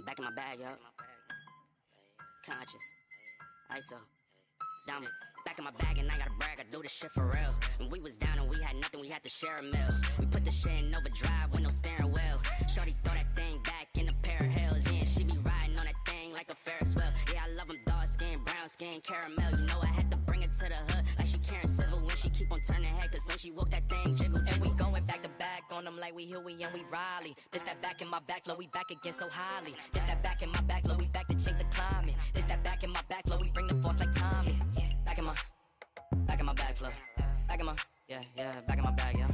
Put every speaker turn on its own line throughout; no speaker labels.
Back in my bag, yo. Conscious. ISO. Diamond. Back in my bag and I gotta brag, I do this shit for real. When we was down and we had nothing, we had to share a meal. We put the shit in overdrive with no steering wheel. Shorty throw that thing back in a pair of heels. Yeah, she be riding on that thing like a Ferris wheel. Yeah, I love them dark skin, brown skin, caramel. You know I had to bring it to the hood like she Karen Civil when she keep on turning head. Cause when she walk that thing jiggle, jiggle.
And we going back to back on them like we Huey and we Riley. This that back in my back, low, we back again so highly. This that back in my back, low, we back to change the climate. This that back in my back, low, we bring the force like Tommy. Back in my back flow. Back in my, yeah, back in my bag, yeah.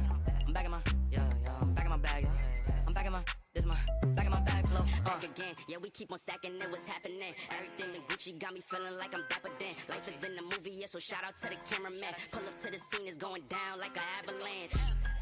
I'm back in my, yeah, I'm back in my bag, yeah. I'm back in my, this my, back in my bag flow.
Back again, yeah, we keep on stacking it, what's happening? Everything in Gucci got me feeling like I'm dapper then. Life has been a movie, yeah, so shout out to the cameraman. Pull up to the scene, it's going down like an avalanche.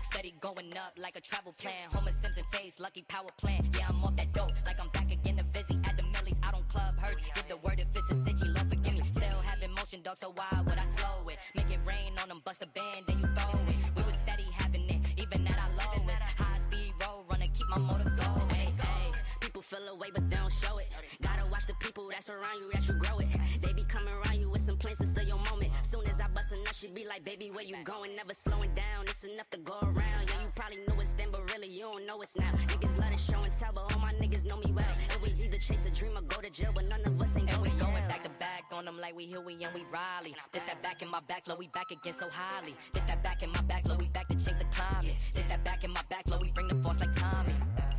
Steady going up like a travel plan. Homer Simpson face, lucky power plant. Yeah, I'm off that dope, like I'm back again to Vizzy at the Millies. Out on Club Hearst, give the word if it's a cinch, Lord forgive me. Still having motion, dog, so why would I slow it? Make it rain on them, bust a band, then you throw it. We was steady having it, even at our lowest. High speed road runner, keep my motor going.
Hey, hey, people feel away, but they don't show it. Gotta watch the people that's around you, that you grow it. They be coming around you with some plans to steal your moment. Soon as I bust a nut, she be like, baby, where you going? Never slowing down, it's enough to go around. Yeah, you probably knew it's then, but really you don't know it's now. Niggas let it show and tell, but all my niggas know me well. It was either chase a dream or go to jail, but none of us ain't going
back to back on them like we Huey and we Riley. This that back in my back, low, we back again so highly. This that back in my back, low, we back to change the climate. This that back in my back, low, we bring the force like Tommy.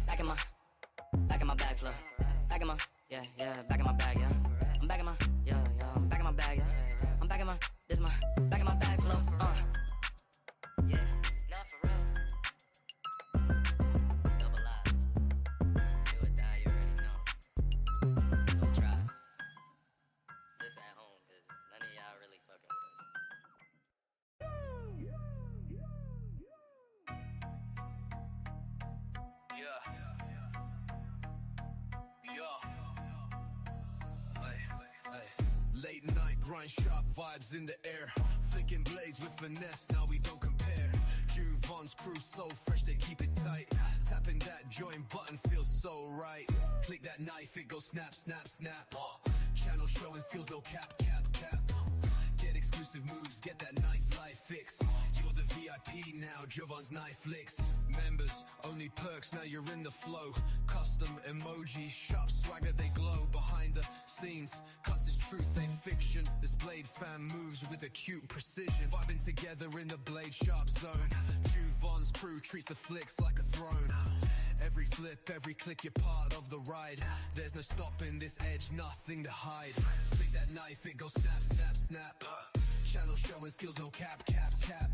Back in my back flow. Back in my, yeah, back in my bag, yeah. I'm back in my, yeah, I'm back in my bag, yeah. I'm back in my, this my, back in my bag flow,
Yeah, not for real. Double I. Do or die, you already know. Don't try. This at home, cause none of y'all really fucking with us.
Late night, grind sharp vibes in the air. Flicking blades with finesse, now we don't compare. Juvon's crew so fresh, they keep it tight. Tapping that join button feels so right. Click that knife, it goes snap, snap, snap. Channel showing skills, no cap, cap, cap. Get exclusive moves, get that knife life fix. You're the VIP now, Juvon's knife licks. Members, only perks, now you're in the flow. Custom emojis, sharp swagger, they glow. Behind the scenes, cuts is truth, ain't fiction. This Blade fam moves with acute precision. Vibing together in the Blade sharp zone. Juvon's crew treats the flicks like a throne. Every flip, every click, you're part of the ride. There's no stopping this edge, nothing to hide. Click that knife, it goes snap, snap, snap. Channel showing skills, no cap, cap, cap.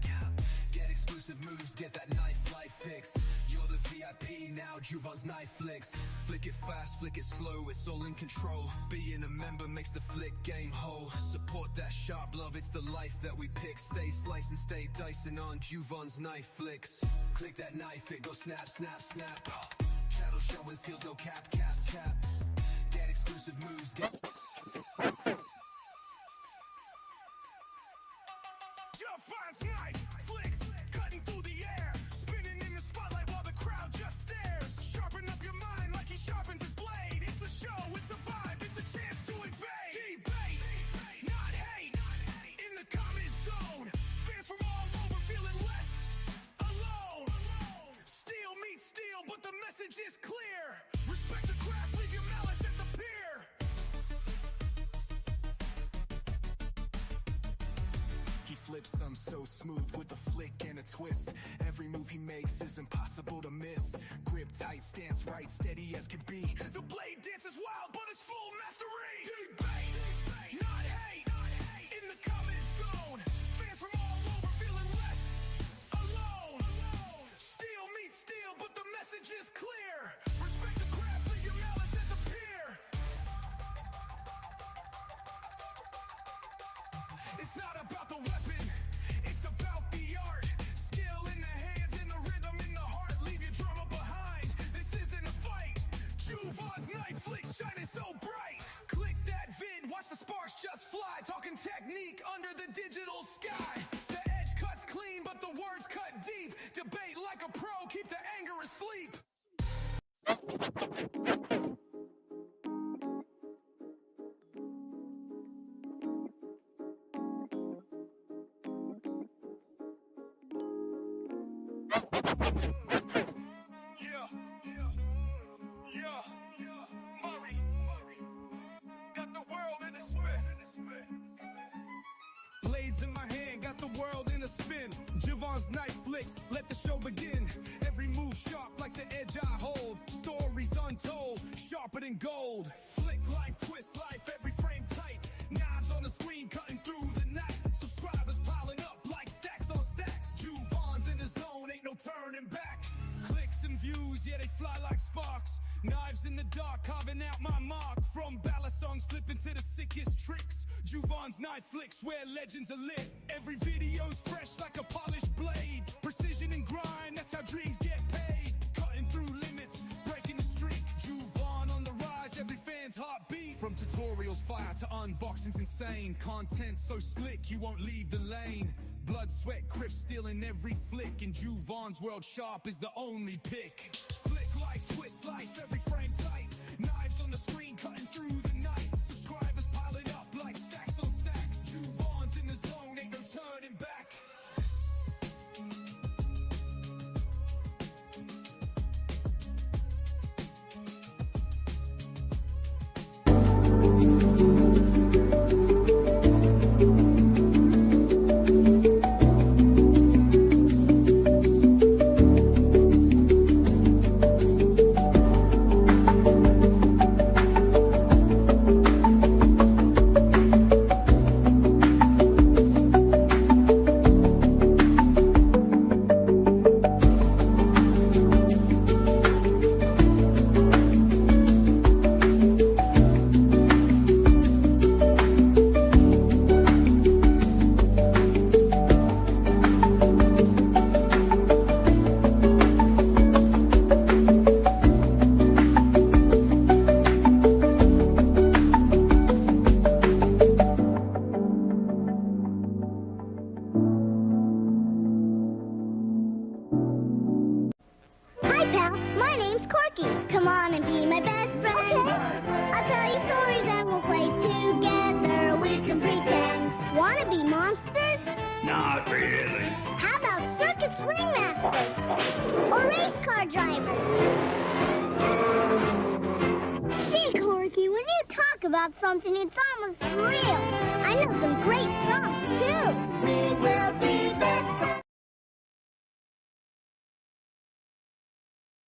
Get exclusive moves, get that knife life fix. You're the VIP now, Juvon's knife flicks. Flick it fast, flick it slow, it's all in control. Being a member makes the flick game whole. Support that sharp love, it's the life that we pick. Stay slicing, stay dicing on Juvon's knife flicks. Click that knife, it goes snap, snap, snap. Channel showing skills, no cap, cap, cap. Get exclusive moves, get...
Juvon's knife flicks, cutting through the air, spinning in the spotlight while the crowd just stares. Sharpen up your mind like he sharpens his blade. It's a show, it's a vibe, it's a chance to invade. Debate, not hate, in the comment zone. Fans from all over feeling less alone. Steel meets steel, but the message is clear. Respect the craft, leave your malice at the pier. He flips some so smooth with a flick and a twist. Every move he makes is impossible to miss. Grip tight, stance right, steady as can be. The blade dance is wild, but it's full mastery. Debate, not hate, in the comment zone. Fans from all over feeling less alone. Steel meets steel, but the message is clear. Respect the craft, leave your malice at the pier. It's not about the weapon, it's about the art. Skill in the hands and the rhythm in the heart. Leave your drama behind, this isn't a fight. Juvon's knife flick shining so bright. Click that vid, watch Murray, got the world in a spin. Blades in my hand, got the world in a spin. Javon's knife flicks, let the show begin. Every move sharp like the edge I hold. Stories untold, sharper than gold. Flick life, twist life, every frame tight. Knives on the screen, cutting through the night. Subscribers piling up like stacks on stacks. Javon's in the zone, ain't no turning back. Clicks and views, yeah, they fly like sparks. Knives in the dark, carving out my mark. From ballad songs, flipping to the sickest tricks. Javon's knife flicks, where legends are lit. Every video's fresh like a polished blade. Precision and grind, that's how dreams get paid. Cutting through limits, breaking the streak. Javon on the rise, every fan's heartbeat. From tutorials fire to unboxings insane. Content so slick, you won't leave the lane. Blood, sweat, grip, stealing every flick. And Javon's world sharp is the only pick. Flick life, twist life, every frame tight. Knives on the screen, cutting through the night. Subscribers piling up like stacks on stacks. Javon's in the zone, ain't no turning back.
Hi, pal. My name's Corky. Come on and be my best friend. I'll tell you stories and we'll play together. We can pretend. Wanna be monsters?
Not really.
How about circus ringmasters? Or race car drivers? Gee, Corky, when you talk about something, it's almost real. I know some great songs, too. We will be best friends.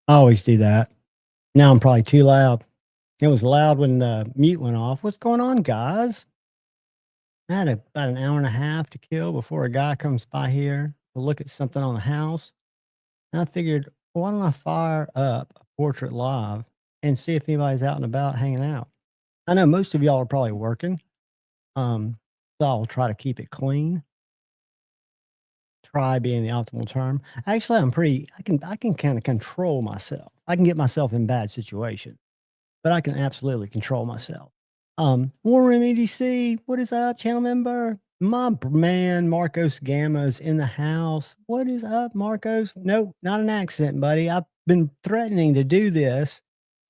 I always do that. Now I'm probably too loud. It was loud when the mute went off. What's going on, guys? I had about an hour and a half to kill before a guy comes by here to look at something on the house. And I figured, why don't I fire up a portrait live and see if anybody's out and about hanging out? I know most of y'all are probably working. So I'll try to keep it clean. Try being the optimal term. Actually, I can kind of control myself. I can get myself in bad situations, but I can absolutely control myself. War Room EDC, what is up, channel member? My man Marcos Gamma's in the house. What is up, Marcos? Nope, not an accent, buddy. I've been threatening to do this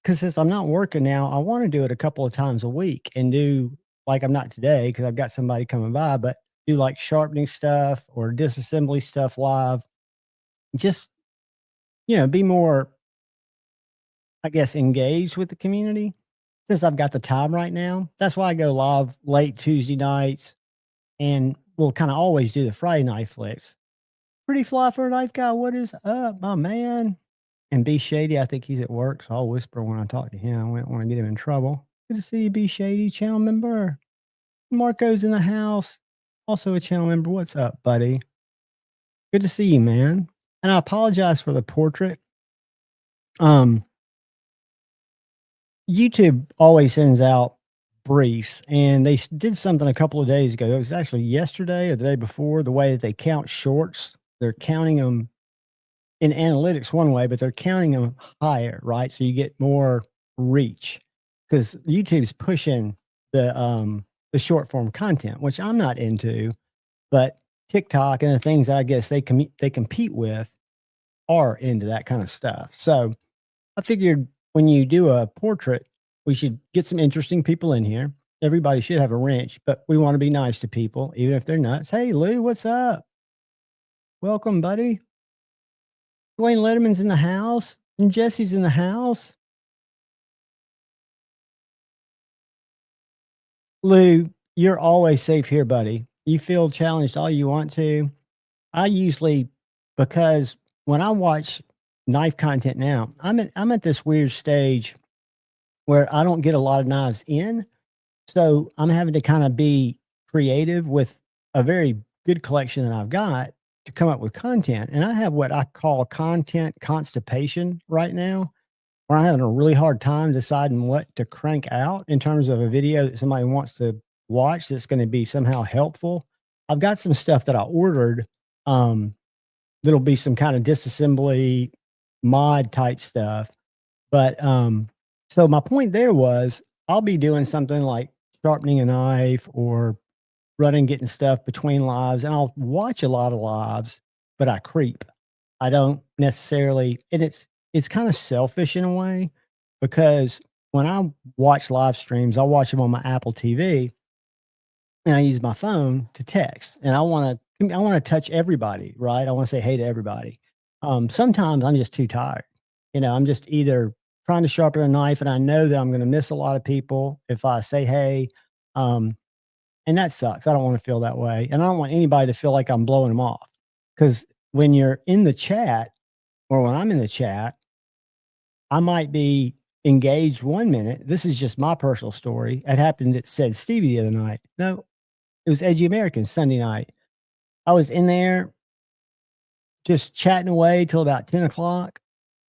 because since I'm not working now, I want to do it a couple of times a week and do like I'm not today because I've got somebody coming by, but do like sharpening stuff or disassembly stuff live. Just, be more, I guess, engaged with the community since I've got the time right now. That's why I go live late Tuesday nights and we'll kind of always do the Friday night flicks. Pretty fly for a knife guy. What is up, my man? And B Shady, I think he's at work, so I'll whisper when I talk to him. I don't want to get him in trouble. Good to see you, B Shady, channel member. Marco's in the house. Also a channel member. What's up, buddy? Good to see you, man. And I apologize for the portrait. YouTube always sends out briefs, and they did something a couple of days ago. It was actually yesterday or the day before. The way that they count shorts, they're counting them in analytics one way, but they're counting them higher, right? So you get more reach because YouTube's pushing the short form content, which I'm not into, but TikTok and the things that I guess they compete with are into that kind of stuff. So I figured when you do a portrait, we should get some interesting people in here. Everybody should have a wrench, but we want to be nice to people, even if they're nuts. Hey, Lou, what's up? Welcome, buddy. Dwayne Letterman's in the house, and Jesse's in the house. Lou, you're always safe here, buddy. You feel challenged all you want to. I usually, because when I watch knife content now, I'm at this weird stage where I don't get a lot of knives in. So I'm having to kind of be creative with a very good collection that I've got to come up with content. And I have what I call content constipation right now, where I'm having a really hard time deciding what to crank out in terms of a video that somebody wants to watch that's going to be somehow helpful. I've got some stuff that I ordered, um, that'll be some kind of disassembly mod type stuff. But so my point there was I'll be doing something like sharpening a knife or running, getting stuff between lives, and I'll watch a lot of lives, but I creep. I don't necessarily, and it's kind of selfish in a way because when I watch live streams, I'll watch them on my Apple TV and I use my phone to text. And I want to touch everybody, right? I want to say hey to everybody. Sometimes I'm just too tired. I'm just either trying to sharpen a knife and I know that I'm going to miss a lot of people if I say hey. Um, and that sucks. I don't want to feel that way. And I don't want anybody to feel like I'm blowing them off. Because when you're in the chat or when I'm in the chat, I might be engaged 1 minute. This is just my personal story. It happened at Said Stevie the other night. No, it was Edgy American Sunday night. I was in there just chatting away till about 10 o'clock.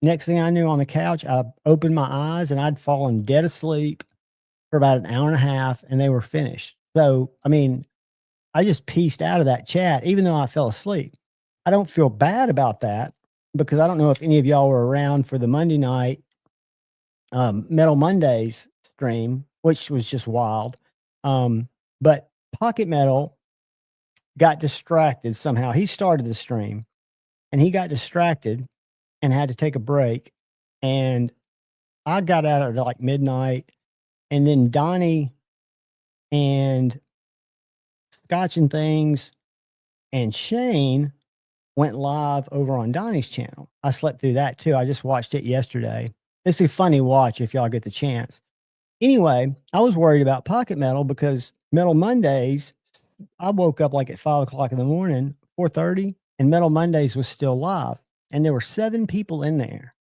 Next thing I knew on the couch, I opened my eyes and I'd fallen dead asleep for about an hour and a half and they were finished. So, I mean, I just pieced out of that chat, even though I fell asleep. I don't feel bad about that because I don't know if any of y'all were around for the Monday night Metal Mondays stream, which was just wild. But Pocket Metal got distracted somehow. He started the stream and he got distracted and had to take a break. And I got out at like midnight. And then Donnie and Scotch and Things and Shane went live over on Donnie's channel. I slept through that too. I just watched it yesterday. It's a funny watch if y'all get the chance. Anyway, I was worried about Pocket Metal because Metal Mondays, I woke up like at 5 o'clock in the morning, 4:30, and Metal Mondays was still live. And there were 7 people in there.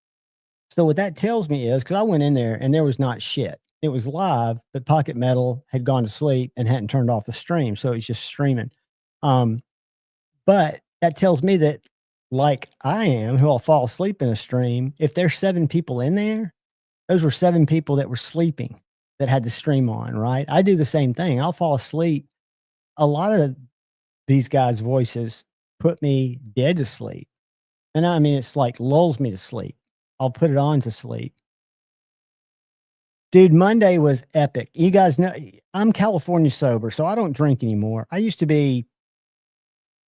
So what that tells me is, because I went in there and there was not shit. It was live, but Pocket Metal had gone to sleep and hadn't turned off the stream. So it was just streaming. But that tells me that, like I am, who will fall asleep in a stream, if there's 7 people in there, those were 7 people that were sleeping that had the stream on, right? I do the same thing. I'll fall asleep. A lot of these guys' voices put me dead to sleep. And I mean, it's like lulls me to sleep. I'll put it on to sleep. Dude, Monday was epic. You guys know I'm California sober, so I don't drink anymore. I used to be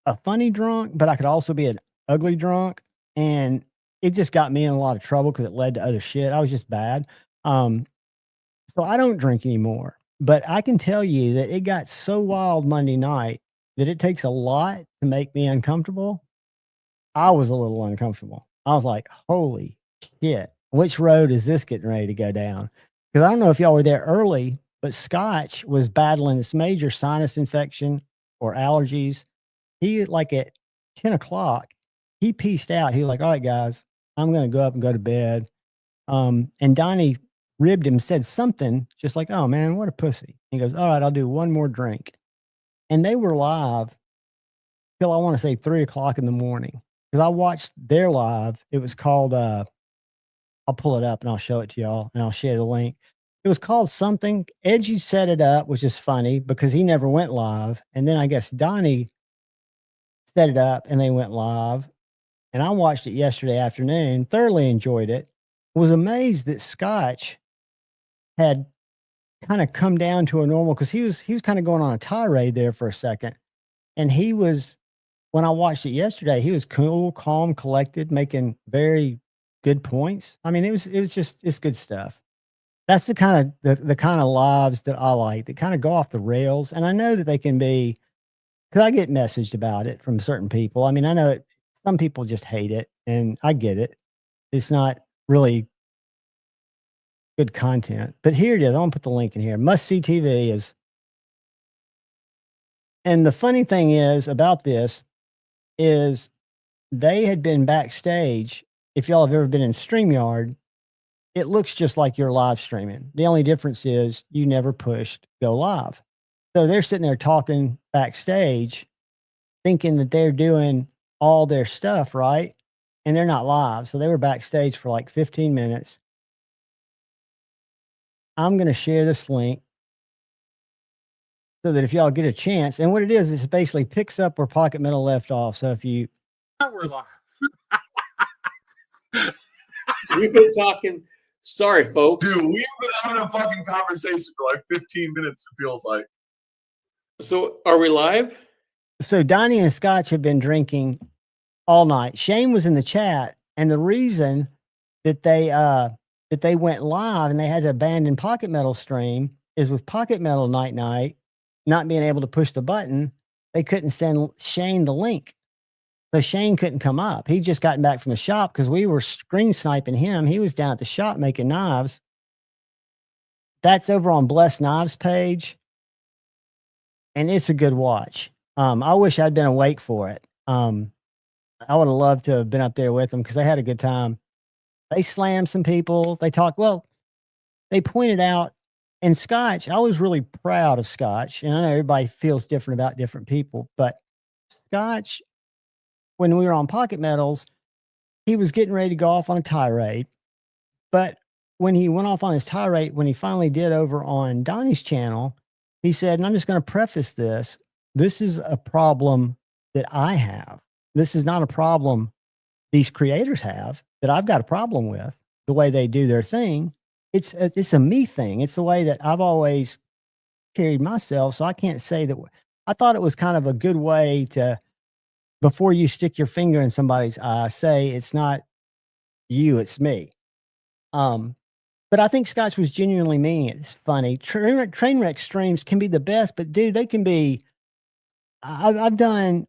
a funny drunk, but I could also be an ugly drunk. And it just got me in a lot of trouble because it led to other shit. I was just bad. So I don't drink anymore. But I can tell you that it got so wild Monday night that it takes a lot to make me uncomfortable. I was a little uncomfortable. I was like, holy shit, which road is this getting ready to go down? Because I don't know if y'all were there early, but Scotch was battling this major sinus infection or allergies. He, like at 10 o'clock, he pieced out. He was like, all right, guys, I'm going to go up and go to bed. And Donnie ribbed him, said something just like, oh man, what a pussy. He goes, all right, I'll do one more drink. And they were live till I want to say 3 o'clock in the morning. Because I watched their live. It was called, I'll pull it up and I'll show it to y'all and I'll share the link. It was called something. Edgy set it up, which is funny because he never went live. And then I guess Donnie set it up and they went live. And I watched it yesterday afternoon, thoroughly enjoyed it. Was amazed that Scotch had kind of come down to a normal, because he was kind of going on a tirade there for a second. And he was, when I watched it yesterday, he was cool, calm, collected, making very good points. I mean, it was just, it's good stuff. That's the kind of lives that I like, that kind of go off the rails. And I know that they can be, because I get messaged about it from certain people. I mean, I know some people just hate it, and I get it. It's not really good content. But here it is. I'm gonna put the link in here. Must see TV is, and the funny thing is about this is they had been backstage. If y'all have ever been in StreamYard, it looks just like you're live streaming. The only difference is you never pushed go live. So they're sitting there talking backstage, thinking that they're doing all their stuff right, and they're not live. So they were backstage for like 15 minutes. I'm going to share this link so that if y'all get a chance, and what it is it basically picks up where Pocket Metal left off. So if you,
We're live.
We've been talking. Sorry, folks.
Dude, we've been having a fucking conversation for like 15 minutes, it feels like.
So are we live?
so Donnie and Scotch have been drinking all night. Shane was in the chat, and the reason that they went live and they had to abandon Pocket Metal stream is with Pocket Metal Night not being able to push the button, they couldn't send Shane the link. So Shane couldn't come up. He'd just gotten back from the shop because we were screen sniping him. He was down at the shop making knives. That's over on Blessed Knives page, and it's a good watch. I wish I'd been awake for it. I would have loved to have been up there with them because they had a good time. They slammed some people. They talked, well, they pointed out, and Scotch, I was really proud of Scotch. And I know everybody feels different about different people, but Scotch, when we were on Pocket Metals, he was getting ready to go off on a tirade. But when he went off on his tirade, when he finally did over on Donnie's channel, he said, and I'm just going to preface this, this is a problem that I have. This is not a problem these creators have that I've got a problem with the way they do their thing. It's a me thing. It's the way that I've always carried myself. So I can't say that. I thought it was kind of a good way to, before you stick your finger in somebody's eye, say it's not you, it's me. But I think Scotch was genuinely meaning it. It's funny. Train wreck streams can be the best, but dude, they can be. I've done.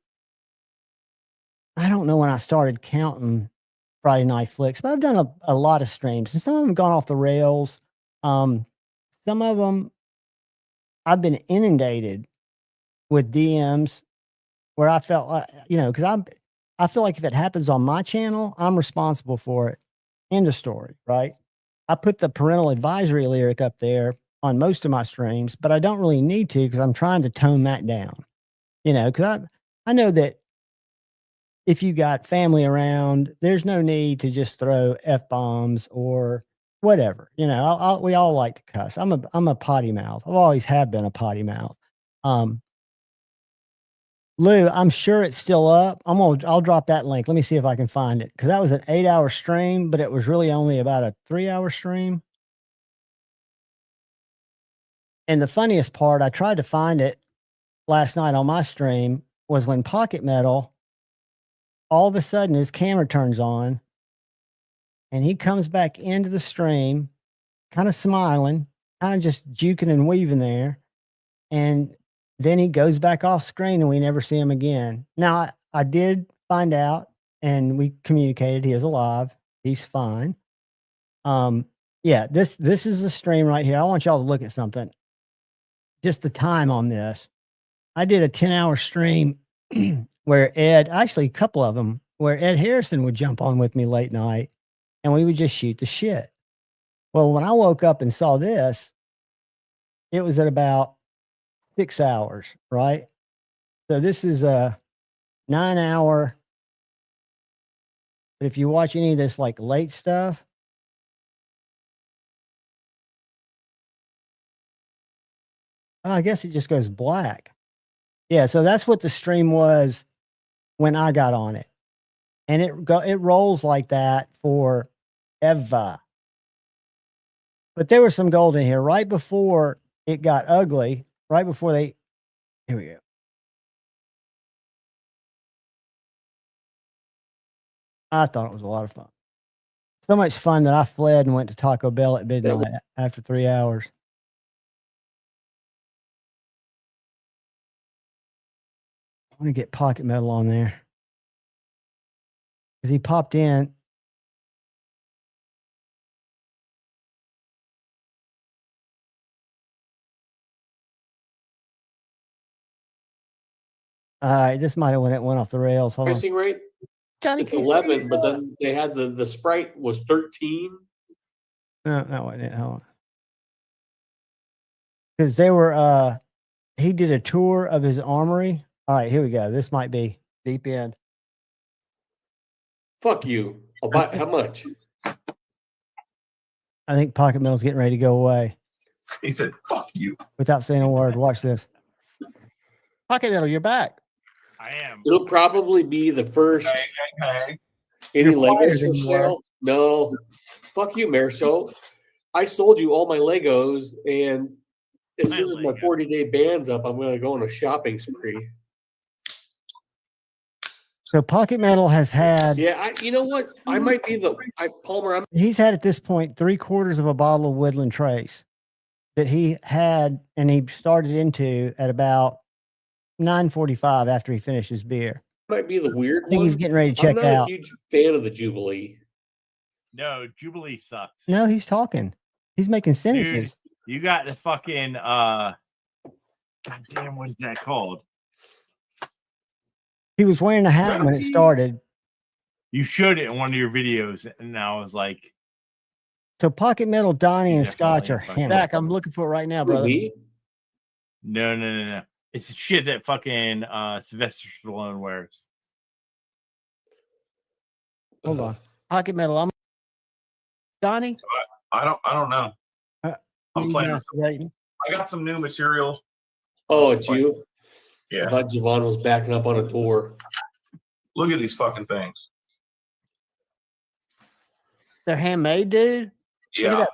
I don't know when I started counting Friday Night Flicks, but I've done a lot of streams, and some of them have gone off the rails. Some of them I've been inundated with DMs where I felt like, because I feel like if it happens on my channel, I'm responsible for it. End of story, right? I put the parental advisory lyric up there on most of my streams, but I don't really need to because I'm trying to tone that down. Because I know that if you got family around, there's no need to just throw F-bombs or whatever. We all like to cuss. I'm a potty mouth. I've always have been a potty mouth. Lou, I'm sure it's still up. I'll drop that link. Let me see if I can find it. Cause that was an 8-hour stream, but it was really only about a 3-hour stream. And the funniest part, I tried to find it last night on my stream, was when Pocket Metal, all of a sudden his camera turns on and he comes back into the stream, kind of smiling, kind of just juking and weaving there. And then he goes back off screen and we never see him again. Now, I did find out and we communicated he is alive. He's fine. Yeah, this is the stream right here. I want y'all to look at something. Just the time on this. I did a 10-hour stream where actually a couple of them, where Ed Harrison would jump on with me late night and we would just shoot the shit. Well, when I woke up and saw this, it was at about 6 hours, right? So this is a 9-hour. But if you watch any of this like late stuff, I guess it just goes black. Yeah, so that's what the stream was when I got on it. And it rolls like that forever. But there was some gold in here right before it got ugly, right before here we go. I thought it was a lot of fun. So much fun that I fled and went to Taco Bell at midnight after 3 hours. I want to get Pocket Metal on there. because he popped in. All right, this might have went off the rails. Hold on.
Pricing rate?
Johnny,
It's 11, but then they had the Sprite was 13.
No, that wasn't it. Hold on. Because they were he did a tour of his armory. All right, here we go. This might be deep end.
Fuck you. I'll buy how much?
I think Pocket Metal's getting ready to go away.
He said, "Fuck you."
Without saying a word. Watch this. Pocket Metal, you're back.
I am.
It'll probably be the first.
Hey.
Any
You're quieter
Legos
than
for
you were.
sale? No. Fuck you, Marceau. I sold you all my Legos, and as soon as my 40-day ban's up, I'm going to go on a shopping spree.
So Pocket Metal has had.
Yeah, you know what? I might be Palmer.
He's had at this point 3/4 of a bottle of Woodland Trace that he had, and he started into at about 9:45 after he finished his beer.
Might be the weird
I think
one.
he's getting ready to check
I'm not
out.
a huge fan of the Jubilee.
No, Jubilee sucks.
No, he's talking. He's making sentences.
Dude, you got the fucking God damn, what is that called?
He was wearing a hat when it started.
You showed it in one of your videos, and I was like,
So Pocket Metal, Donnie, and
definitely
Scotch are
fucking-
hammered.
Back, I'm looking for it right now, brother.
Me?
No. It's the shit that fucking Sylvester Stallone wears.
Hold on. Pocket Metal. I'm Donnie.
I don't know. I'm playing.
Rating.
I got some new materials.
Oh, it's you? I
Yeah.
thought Javon was backing up on a tour.
Look at these fucking things.
They're handmade, dude.
Yeah.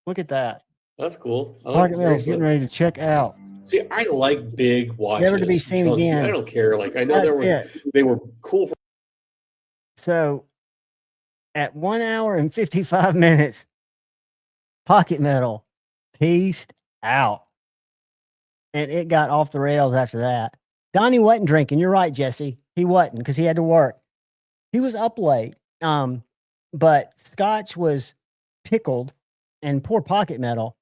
Look at that.
That's cool. I like
Pocket
the
Metal's getting
bracelet.
ready to check out.
See, I like big watches.
Never to be seen
chunky.
again.
I don't care. Like I know
That's
they were cool.
So at 1 hour and 55 minutes, Pocket Metal peaced out. And it got off the rails after that. Donnie wasn't drinking. You're right, Jesse. He wasn't because he had to work. He was up late. But Scotch was pickled, and poor Pocket Metal,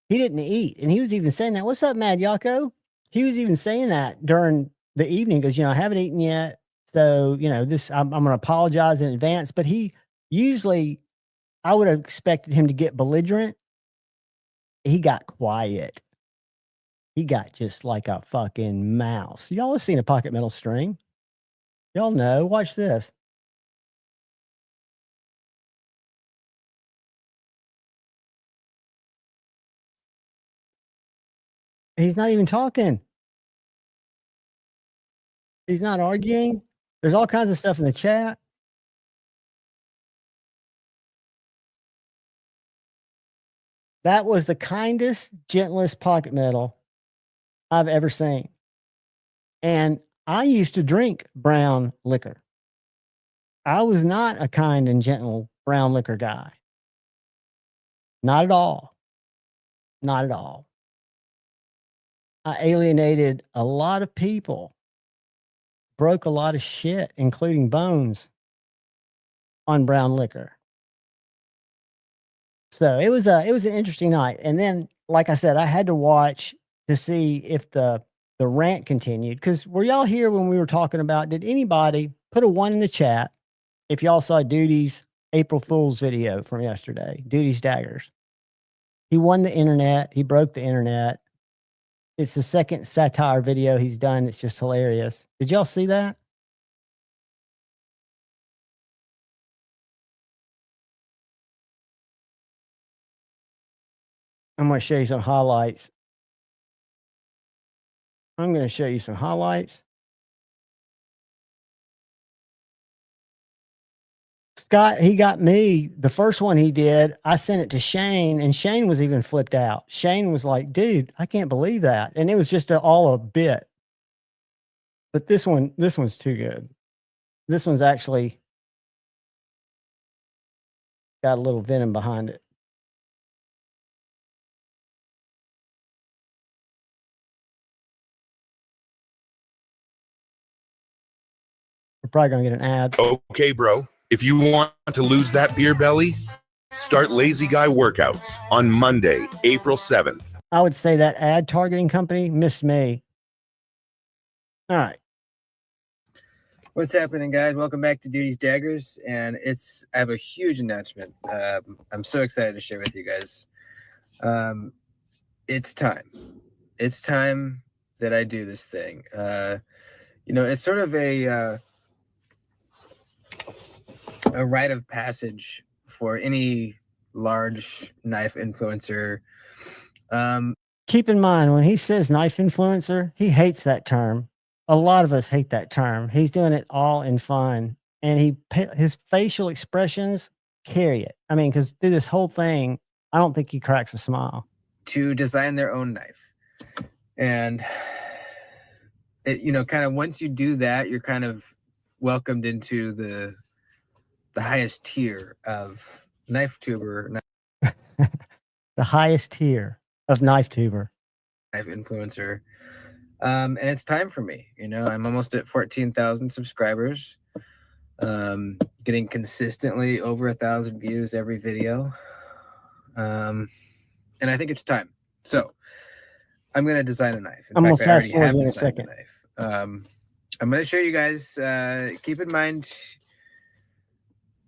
he didn't eat. And he was even saying that. What's up, Mad Yako? He was even saying that during the evening because, I haven't eaten yet. So, I'm going to apologize in advance. But he usually, I would have expected him to get belligerent. He got quiet. He got just like a fucking mouse. Y'all have seen a Pocket Metal stream. Y'all know. Watch this. He's not even talking. He's not arguing. There's all kinds of stuff in the chat. That was the kindest, gentlest Pocket Metal I've ever seen. And I used to drink brown liquor. I was not a kind and gentle brown liquor guy. Not at all. Not at all. I alienated a lot of people, broke a lot of shit, including bones, on brown liquor. So it was an interesting night. And then, like I said, I had to watch to see if the rant continued. Because were y'all here when we were talking about, did anybody put a 1 in the chat if y'all saw Duty's April Fool's video from yesterday? Duty's Daggers. He won the internet. He broke the internet. It's the second satire video he's done. It's just hilarious. Did y'all see that? I'm going to show you some highlights. I'm going to show you some highlights. Scott, he got me. The first one he did, I sent it to Shane, and Shane was even flipped out. Shane was like, dude, I can't believe that. And it was just all a bit. But this one's too good. This one's actually got a little venom behind it. We're probably gonna get an ad.
Okay, bro. If you want to lose that beer belly, start Lazy Guy Workouts on Monday, April 7th.
I would say that ad targeting company missed me. All right.
What's happening, guys? Welcome back to Duty's Daggers, and I have a huge announcement. I'm so excited to share with you guys. It's time. It's time that I do this thing. It's sort of a rite of passage for any large knife influencer.
Keep in mind, when he says knife influencer, he hates that term. A lot of us hate that term. He's doing it all in fun, and his facial expressions carry it. I mean, because through this whole thing, I don't think he cracks a smile.
To design their own knife, and kind of once you do that, you're kind of welcomed into the highest tier of knife tuber.
The highest tier of knife tuber,
knife influencer. And it's time for me. I'm almost at 14,000 subscribers, getting consistently over 1,000 views every video. And I think it's time. So I'm going to design a knife.
I'm going to fast forward in a second.
I'm going to show you guys, keep in mind,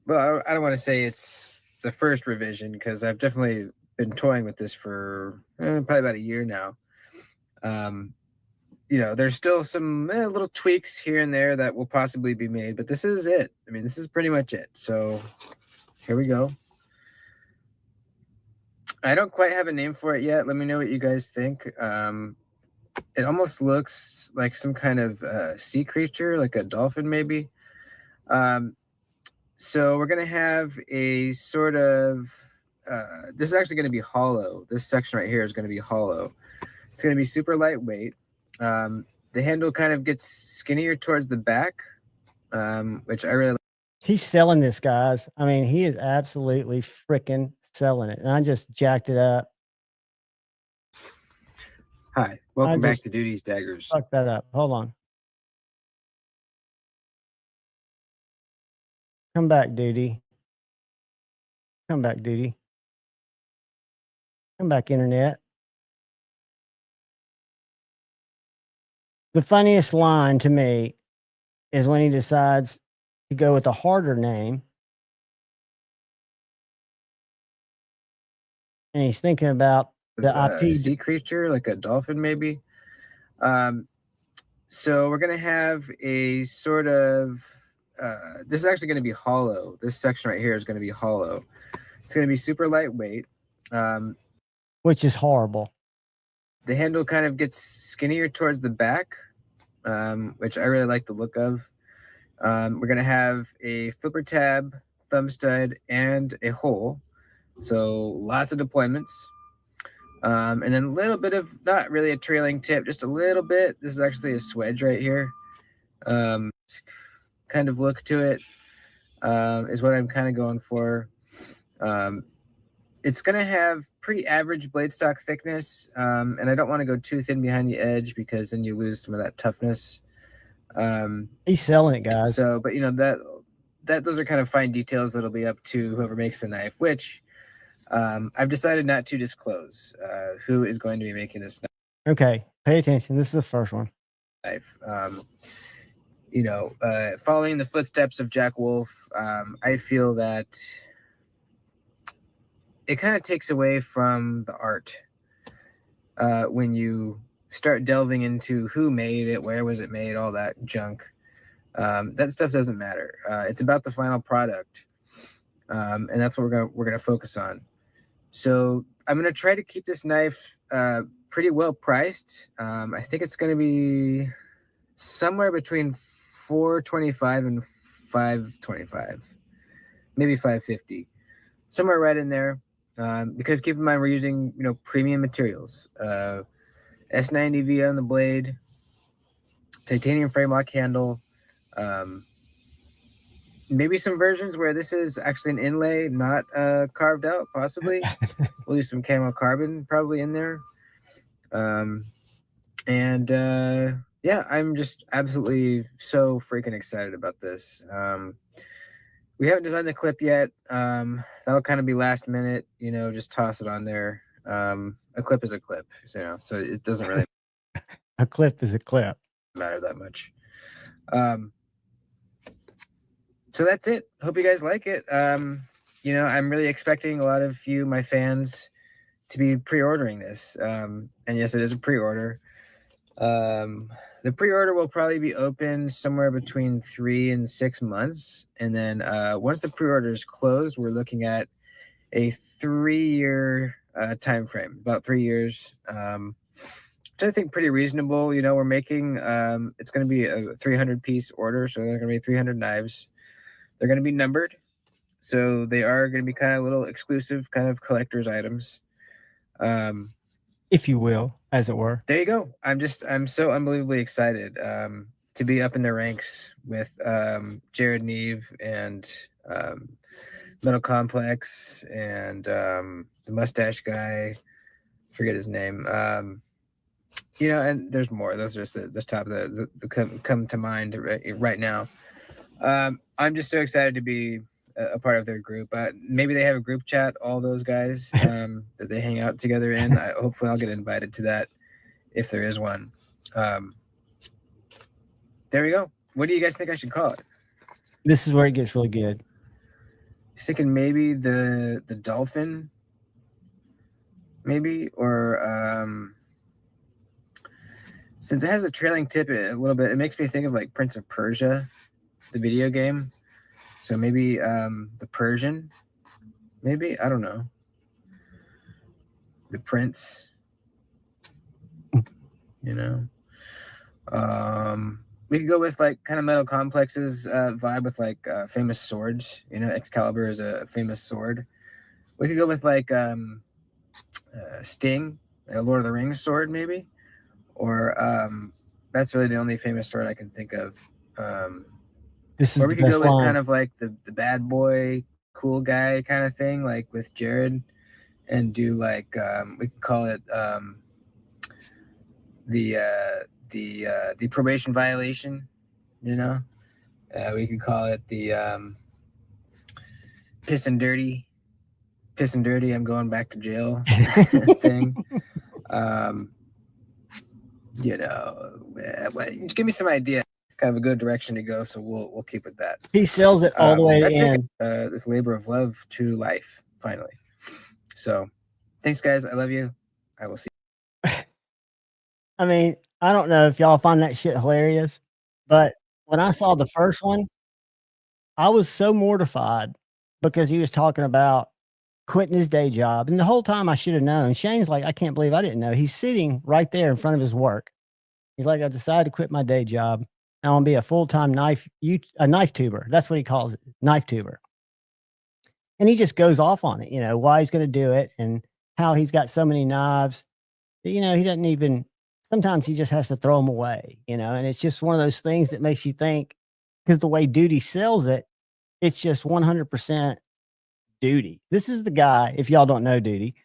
well, I don't want to say it's the first revision, because I've definitely been toying with this for probably about a year now. There's still some little tweaks here and there that will possibly be made, but this is it. I mean, this is pretty much it. So here we go. I don't quite have a name for it yet. Let me know what you guys think. It almost looks like some kind of sea creature, like a dolphin maybe. So we're going to have a sort of, this is actually going to be hollow. This section right here is going to be hollow. It's going to be super lightweight. The handle kind of gets skinnier towards the back, which I really like.
He's selling this, guys. I mean, he is absolutely freaking selling it. And I just jacked it up.
Hi, welcome back to Duty's Daggers.
Fuck that up. Hold on. Come back, Duty. Come back, Duty. Come back, Internet. The funniest line to me is when he decides to go with a harder name. And he's thinking about the IP.
Sea creature, like a dolphin maybe. So we're going to have a sort of, this is actually going to be hollow. This section right here is going to be hollow. It's going to be super lightweight.
Which is horrible.
The handle kind of gets skinnier towards the back, which I really like the look of. We're going to have a flipper tab, thumb stud, and a hole. So lots of deployments. And then a little bit of, not really a trailing tip, just a little bit. This is actually a swedge right here. Kind of look to it is what I'm kind of going for. It's going to have pretty average blade stock thickness, and I don't want to go too thin behind the edge because then you lose some of that toughness.
He's selling it, guys.
So, but those are kind of fine details that'll be up to whoever makes the knife, which I've decided not to disclose who is going to be making this knife.
Okay, pay attention. This is the first one.
Knife. Following the footsteps of Jack Wolf, I feel that it kind of takes away from the art when you start delving into who made it, where was it made, all that junk. That stuff doesn't matter. It's about the final product, and that's what we're gonna focus on. So I'm gonna try to keep this knife pretty well priced. I think it's gonna be somewhere between $425 and $525, maybe $550, somewhere right in there. Because keep in mind we're using premium materials. S90V on the blade, titanium frame lock handle. Maybe some versions where this is actually an inlay, not carved out, possibly. We'll use some camo carbon probably in there. And yeah, I'm just absolutely so freaking excited about this. We haven't designed the clip yet. That'll kind of be last minute, just toss it on there. A clip is a clip, so it doesn't really
A clip is a clip.
matter that much. So that's it. Hope you guys like it. I'm really expecting a lot of you, my fans, to be pre-ordering this. And yes, it is a pre-order. The pre-order will probably be open somewhere between 3 and 6 months. And then once the pre-order is closed, we're looking at a 3-year time frame, about 3 years. Which I think pretty reasonable. We're making it's going to be a 300-piece order, so there are going to be 300 knives. They're going to be numbered, so they are going to be kind of little exclusive, kind of collector's items.
If you will, as it were.
There you go. I'm so unbelievably excited to be up in the ranks with Jared Neve and Metal Complex and the mustache guy. Forget his name. And there's more. Those are just the top of the come to mind right now. I'm just so excited to be a part of their group. Maybe they have a group chat, all those guys that they hang out together in. Hopefully I'll get invited to that if there is one. There we go. What do you guys think I should call it?
This is where it gets really good.
Just thinking maybe the dolphin, maybe, or since it has a trailing tip a little bit, it makes me think of like Prince of Persia, the video game. So maybe the Persian, maybe, I don't know. The Prince, we could go with like kind of Metal Complex's vibe with like famous swords. Excalibur is a famous sword. We could go with like Sting, a Lord of the Rings sword, maybe. Or that's really the only famous sword I can think of. Or we could go with kind of like the bad boy, cool guy kind of thing, like with Jared, and do like we could call it the probation violation. We could call it the piss and dirty. I'm going back to jail thing. Give me some idea. Kind of a good direction to go, so we'll keep with that.
He sells it all the way to the end.
This labor of love to life, finally. So, thanks, guys. I love you. I will see you.
I mean, I don't know if y'all find that shit hilarious, but when I saw the first one, I was so mortified because he was talking about quitting his day job. And the whole time I should have known. Shane's like, I can't believe I didn't know. He's sitting right there in front of his work. He's like, I decided to quit my day job. I want to be a full-time knife tuber. That's what he calls it, knife tuber. And he just goes off on it, why he's going to do it and how he's got so many knives. He doesn't even, sometimes he just has to throw them away, and it's just one of those things that makes you think, because the way Duty sells it, it's just 100% Duty. This is the guy, if y'all don't know Duty,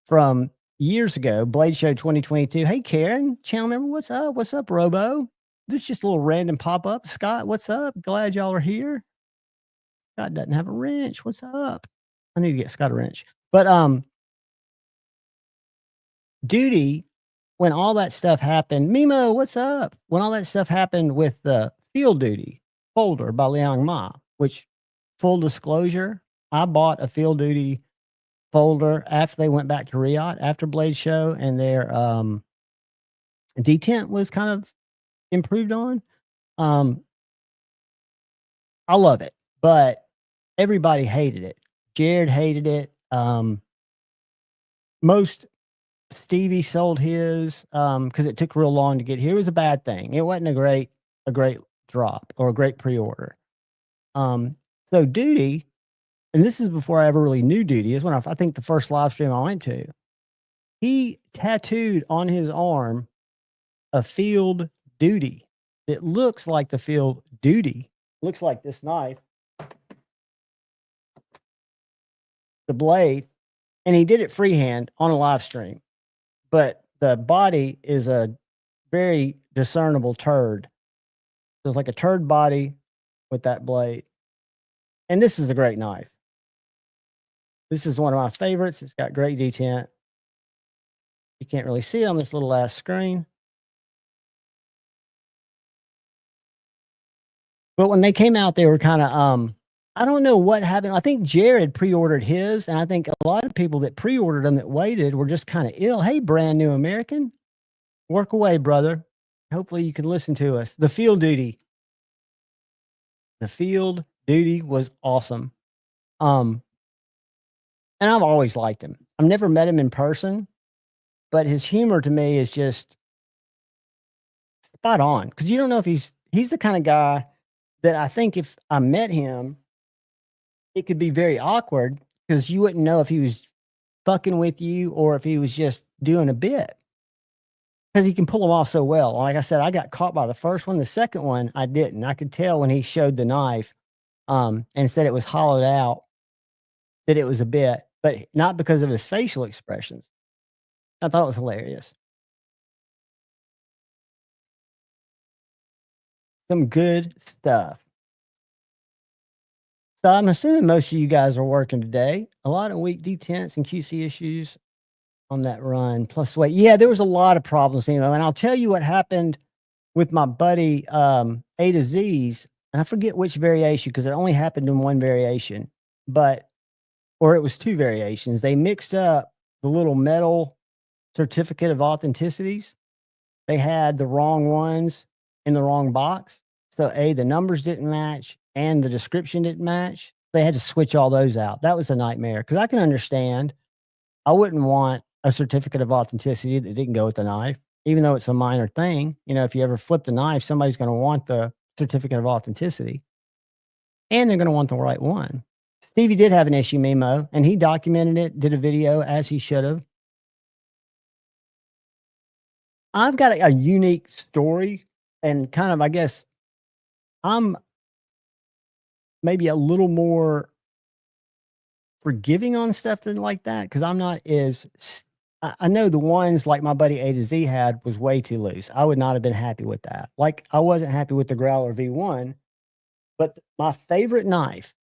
from years ago, Blade Show 2022. Hey, Karen, channel member, what's up? What's up, Robo? This is just a little random pop-up. Scott, what's up? Glad y'all are here. Scott doesn't have a wrench. What's up? I need to get Scott a wrench. But Duty, when all that stuff happened, Mimo, what's up? When all that stuff happened with the Field Duty folder by Liang Ma, which, full disclosure, I bought a Field Duty folder after they went back to Riot, after Blade Show, and their detent was kind of improved on. I love it, but everybody hated it. Jared hated it. Most Stevie sold his because it took real long to get here. It was a bad thing. It wasn't a great drop or a great pre-order. So Duty, and this is before I ever really knew Duty, is when I think the first live stream I went to, he tattooed on his arm a Field Duty. It looks like the Field Duty. Looks like this knife, the blade, and he did it freehand on a live stream. But the body is a very discernible turd. So it's like a turd body with that blade. And this is a great knife. This is one of my favorites. It's got great detent. You can't really see it on this little ass screen. But when they came out, they were kind of I don't know what happened. I think Jared pre-ordered his, and I think a lot of people that pre-ordered them that waited were just kind of ill. Hey, brand new American, work away, brother. Hopefully you can listen to us. The Field Duty. The Field Duty was awesome. And I've always liked him. I've never met him in person, but his humor to me is just spot on. Because you don't know if he's the kind of guy that I think if I met him, it could be very awkward because you wouldn't know if he was fucking with you or if he was just doing a bit. Because he can pull them off so well. Like I said, I got caught by the first one. The second one, I didn't. I could tell when he showed the knife and said it was hollowed out that it was a bit, but not because of his facial expressions. I thought it was hilarious. Some good stuff. So I'm assuming most of you guys are working today. A lot of weak detents and QC issues on that run. Plus weight. Yeah, there was a lot of problems, and I'll tell you what happened with my buddy A to Z's, and I forget which variation because it only happened in one variation, or it was two variations. They mixed up the little metal certificate of authenticities. They had the wrong ones in the wrong box. So the numbers didn't match and the description didn't match. They had to switch all those out. That was a nightmare because I can understand. I wouldn't want a certificate of authenticity that didn't go with the knife, even though it's a minor thing. If you ever flip the knife, somebody's going to want the certificate of authenticity and they're going to want the right one. Stevie did have an issue, Mimo, and he documented it, did a video as he should have. I've got a unique story and kind of, I guess, I'm maybe a little more forgiving on stuff than like that because I'm not as. I know the ones like my buddy A to Z had was way too loose. I would not have been happy with that. Like I wasn't happy with the Growler V1, but my favorite knife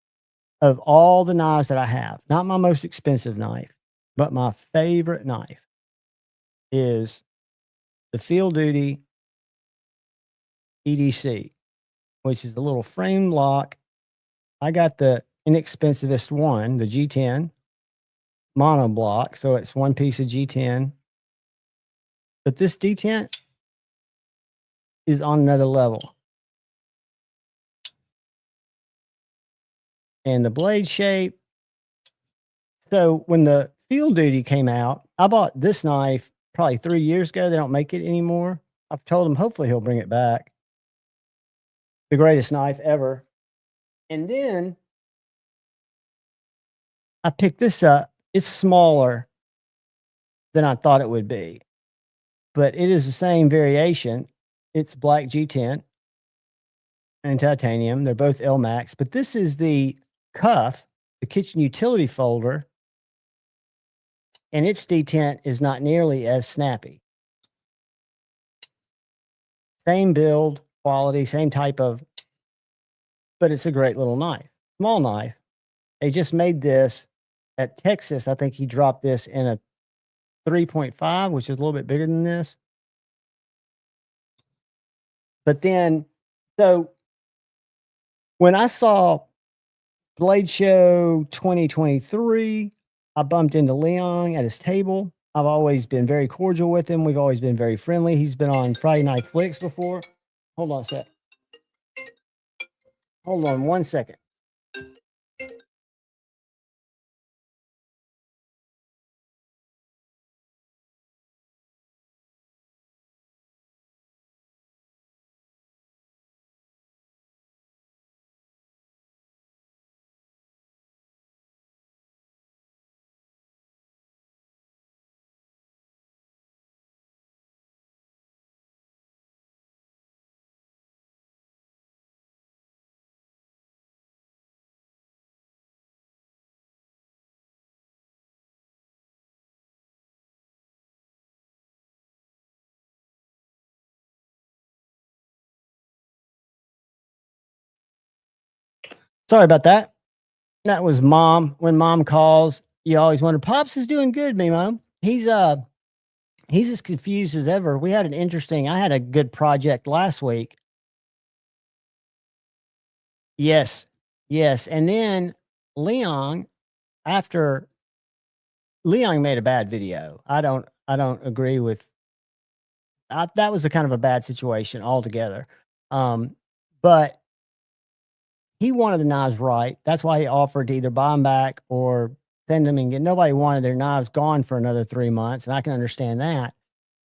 of all the knives that I have, not my most expensive knife, but my favorite knife is the Field Duty EDC, which is a little frame lock. I got the inexpensivest one, the G10 monoblock. So it's one piece of G10. But this detent is on another level. And the blade shape. So when the Field Duty came out, I bought this knife probably 3 years ago. They don't make it anymore. I've told him hopefully he'll bring it back. The greatest knife ever. And then I picked this up. It's smaller than I thought it would be, but it is the same variation. It's black G10 and titanium. They're both L-Max, but this is the cuff, the kitchen utility folder, and its detent is not nearly as snappy. Same build, quality, same type of, but it's a great little knife. Small knife. They just made this at Texas. I think he dropped this in a 3.5, which is a little bit bigger than this. But then, so when I saw Blade Show 2023, I bumped into Leon at his table. I've always been very cordial with him. We've always been very friendly. He's been on Friday Night Flicks before. Hold on a sec. Hold on 1 second. Sorry about that. That was mom. When mom calls, you always wonder, Pops is doing good, me mom. He's as confused as ever. I had a good project last week. Yes. Yes. And then Leon, after Leon made a bad video. I don't agree with that was a kind of a bad situation altogether. But he wanted the knives right. That's why he offered to either buy them back or send them and get. Nobody wanted their knives gone for another 3 months, and I can understand that.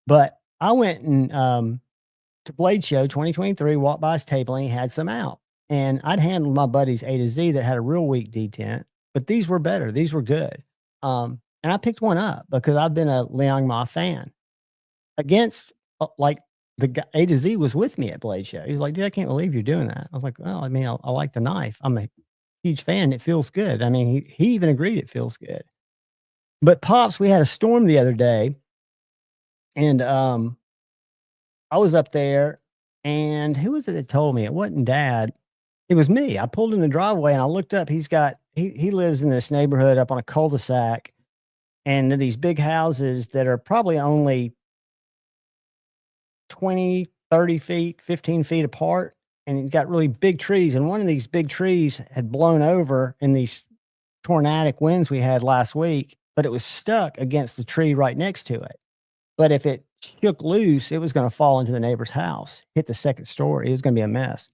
But I went and to Blade Show 2023, walked by his table, and he had some out. And I'd handled my buddy's A to Z that had a real weak detent, but these were better. These were good. And I picked one up because I've been a Liang Ma fan. Against like the guy, A to Z was with me at Blade Show. He was like, dude, I can't believe you're doing that. I was like, well, I mean, I like the knife. I'm a huge fan. It feels good. I mean, he even agreed it feels good. But Pops, we had a storm the other day, and I was up there, and who was it that told me? It wasn't Dad. It was me. I pulled in the driveway and I looked up. He lives in this neighborhood up on a cul-de-sac, and these big houses that are probably only 20, 30 feet, 15 feet apart. And it got really big trees. And one of these big trees had blown over in these tornadic winds we had last week, but it was stuck against the tree right next to it. But if it shook loose, it was going to fall into the neighbor's house, hit the second story. It was going to be a mess.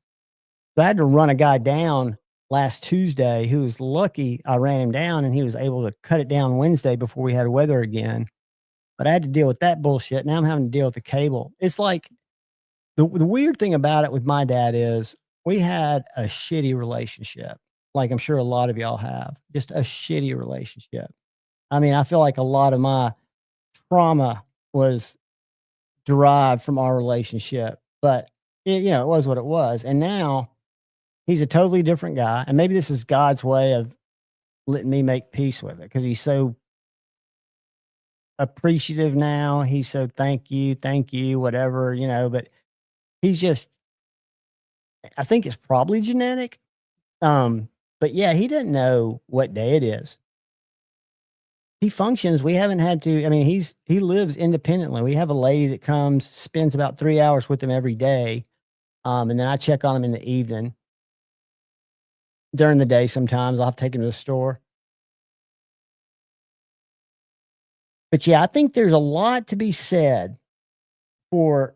So I had to run a guy down last Tuesday who was lucky I ran him down, and he was able to cut it down Wednesday before we had weather again. But I had to deal with that bullshit. Now I'm having to deal with the cable. It's like the weird thing about it with my dad is we had a shitty relationship. Like I'm sure a lot of y'all have, just a shitty relationship. I mean, I feel like a lot of my trauma was derived from our relationship, but it was what it was. And now he's a totally different guy. And maybe this is God's way of letting me make peace with it, because he's so appreciative now. He's so thank you, whatever, but he's just, I think it's probably genetic. But yeah, he doesn't know what day it is. He functions. We haven't had to, I mean, he lives independently. We have a lady that comes, spends about 3 hours with him every day. And then I check on him in the evening. During the day, sometimes I'll have to take him to the store. But yeah, I think there's a lot to be said for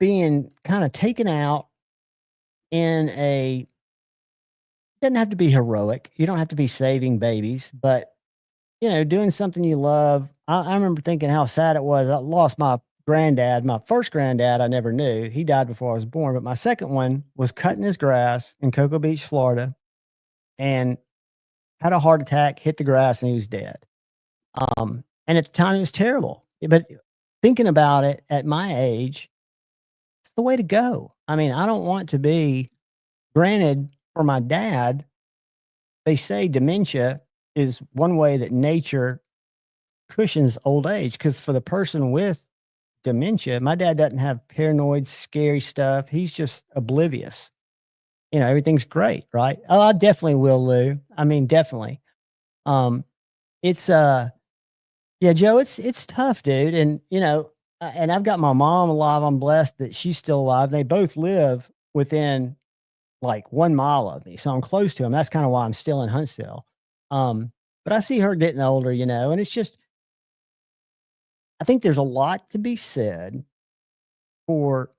being kind of taken out in a, doesn't have to be heroic. You don't have to be saving babies, but doing something you love. I remember thinking how sad it was. I lost my granddad. My first granddad I never knew. He died before I was born, but my second one was cutting his grass in Cocoa Beach, Florida, and had a heart attack, hit the grass, and he was dead. And at the time it was terrible. But thinking about it at my age, it's the way to go. I mean, I don't want to be, granted, for my dad, they say dementia is one way that nature cushions old age. Because for the person with dementia, my dad doesn't have paranoid, scary stuff. He's just oblivious. Everything's great, right? Oh, I definitely will, Lou. I mean, definitely. It's yeah, Joe, it's tough, dude. And and I've got my mom alive. I'm blessed that she's still alive. They both live within like 1 mile of me, so I'm close to them. That's kind of why I'm still in Huntsville. But I see her getting older, and it's just, I think there's a lot to be said for.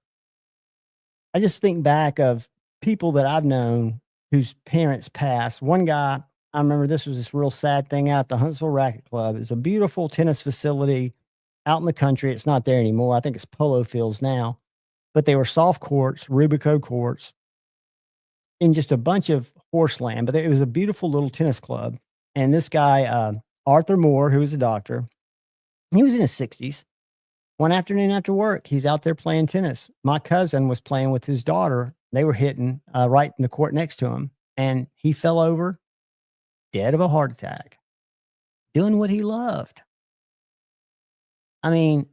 I just think back of people that I've known whose parents passed. One guy, I remember this was this real sad thing out at the Huntsville Racket Club. It's a beautiful tennis facility out in the country. It's not there anymore. I think it's polo fields now, but they were soft courts, Rubico courts, in just a bunch of horse land. But it was a beautiful little tennis club. And this guy, Arthur Moore, who was a doctor, he was in his 60s. One afternoon after work, he's out there playing tennis. My cousin was playing with his daughter. They were hitting right in the court next to him. And he fell over, dead of a heart attack, doing what he loved. I mean,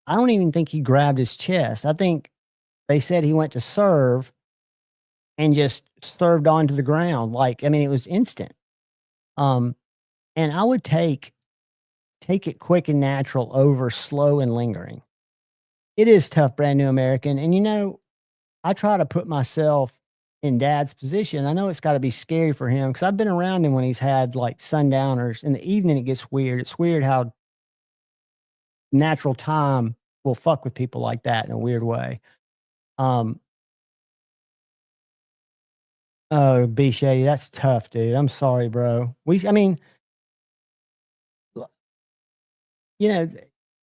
I don't even think he grabbed his chest. I think they said he went to serve and just served onto the ground. Like, I mean, it was instant. And I would take it quick and natural over slow and lingering. It is tough, brand new American. And I try to put myself in dad's position. I know it's got to be scary for him because I've been around him when he's had like sundowners. In the evening, it gets weird. It's weird how natural time will fuck with people like that in a weird way. Oh, B Shady, that's tough, dude. I'm sorry, bro. I mean, you know,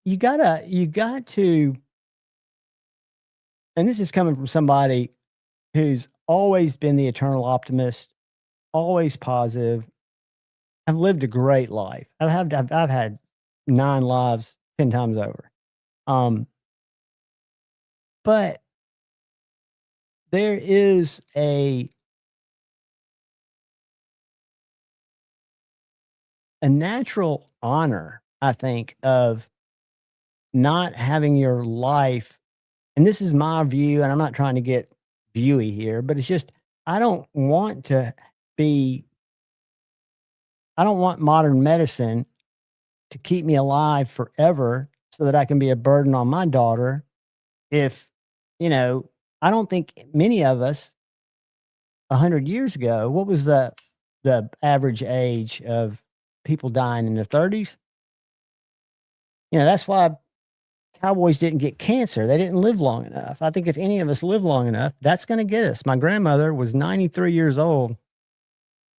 you got to, and this is coming from somebody who's always been the eternal optimist, always positive. I've lived a great life. I've had 9 lives 10 times over. But there is a natural honor, I think, of not having your life, and this is my view, and I'm not trying to get viewy here, but it's just I don't want modern medicine to keep me alive forever so that I can be a burden on my daughter. If, I don't think many of us 100 years ago, what was the average age of people dying in their 30s? That's why cowboys didn't get cancer. They didn't live long enough. I think if any of us live long enough, that's going to get us. My grandmother was 93 years old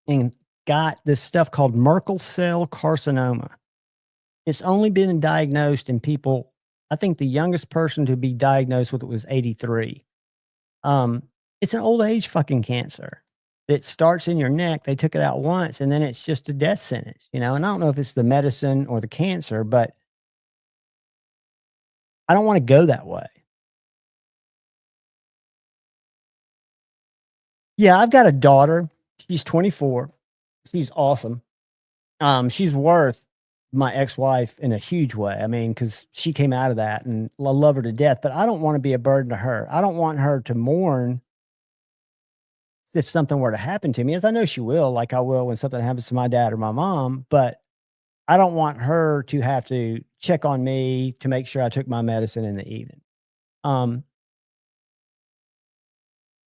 and got this stuff called Merkel cell carcinoma. It's only been diagnosed in people. I think the youngest person to be diagnosed with it was 83. It's an old age fucking cancer. It starts in your neck. They took it out once and then it's just a death sentence, and I don't know if it's the medicine or the cancer, but I don't want to go that way. Yeah, I've got a daughter. She's 24. She's awesome. She's worth my ex-wife in a huge way. I mean, because she came out of that and I love her to death, but I don't want to be a burden to her. I don't want her to mourn if something were to happen to me, as I know she will, like I will when something happens to my dad or my mom, but I don't want her to have to check on me to make sure I took my medicine in the evening. I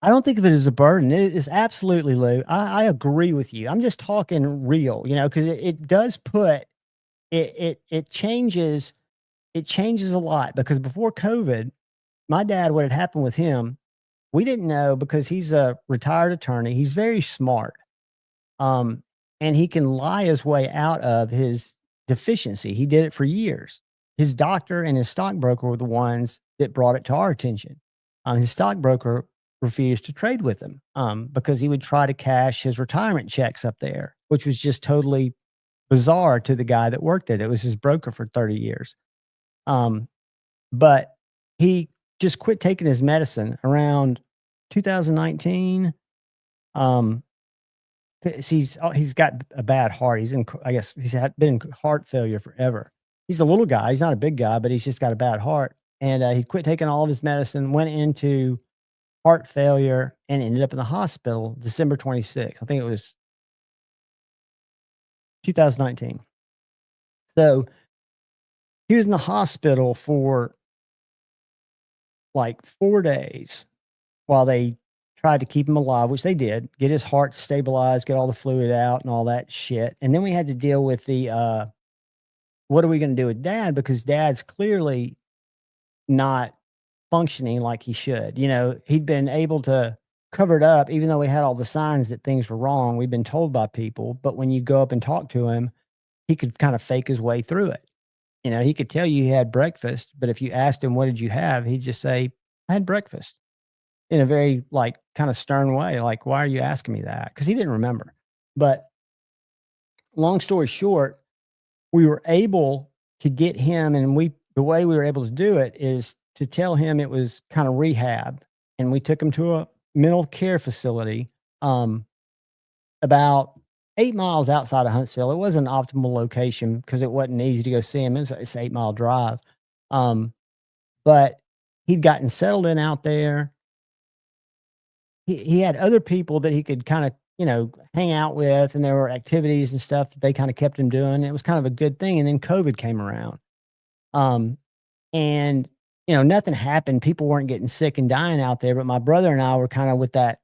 don't think of it as a burden. It is absolutely, Lou. I agree with you. I'm just talking real, because it does put it changes a lot because before COVID, my dad, what had happened with him, we didn't know because he's a retired attorney. He's very smart. And he can lie his way out of his deficiency. He did it for years. His doctor and his stockbroker were the ones that brought it to our attention. His stockbroker refused to trade with him because he would try to cash his retirement checks up there, which was just totally bizarre to the guy that worked there. That was his broker for 30 years. But he just quit taking his medicine around 2019. He's got a bad heart. I guess he's been in heart failure forever. He's a little guy. He's not a big guy, but he's just got a bad heart. And he quit taking all of his medicine, went into heart failure, and ended up in the hospital December 26th. I think it was 2019. So he was in the hospital for like 4 days while they tried to keep him alive, which they did, get his heart stabilized, get all the fluid out and all that shit. And then we had to deal with the, what are we going to do with dad? Because dad's clearly not functioning like he should. He'd been able to cover it up, even though we had all the signs that things were wrong. We've been told by people, but when you go up and talk to him, he could kind of fake his way through it. He could tell you he had breakfast, but if you asked him, what did you have? He'd just say, I had breakfast, in a very kind of stern way. Like, why are you asking me that? Because he didn't remember. But long story short, we were able to get him, and the way we were able to do it is to tell him it was kind of rehab. And we took him to a mental care facility about 8 miles outside of Huntsville. It wasn't an optimal location because it wasn't easy to go see him. It's an 8-mile drive. But he'd gotten settled in out there. he had other people that he could kind of, hang out with, and there were activities and stuff that they kind of kept him doing. It was kind of a good thing. And then COVID came around. Um, and nothing happened. People weren't getting sick and dying out there, but my brother and I were kind of with that.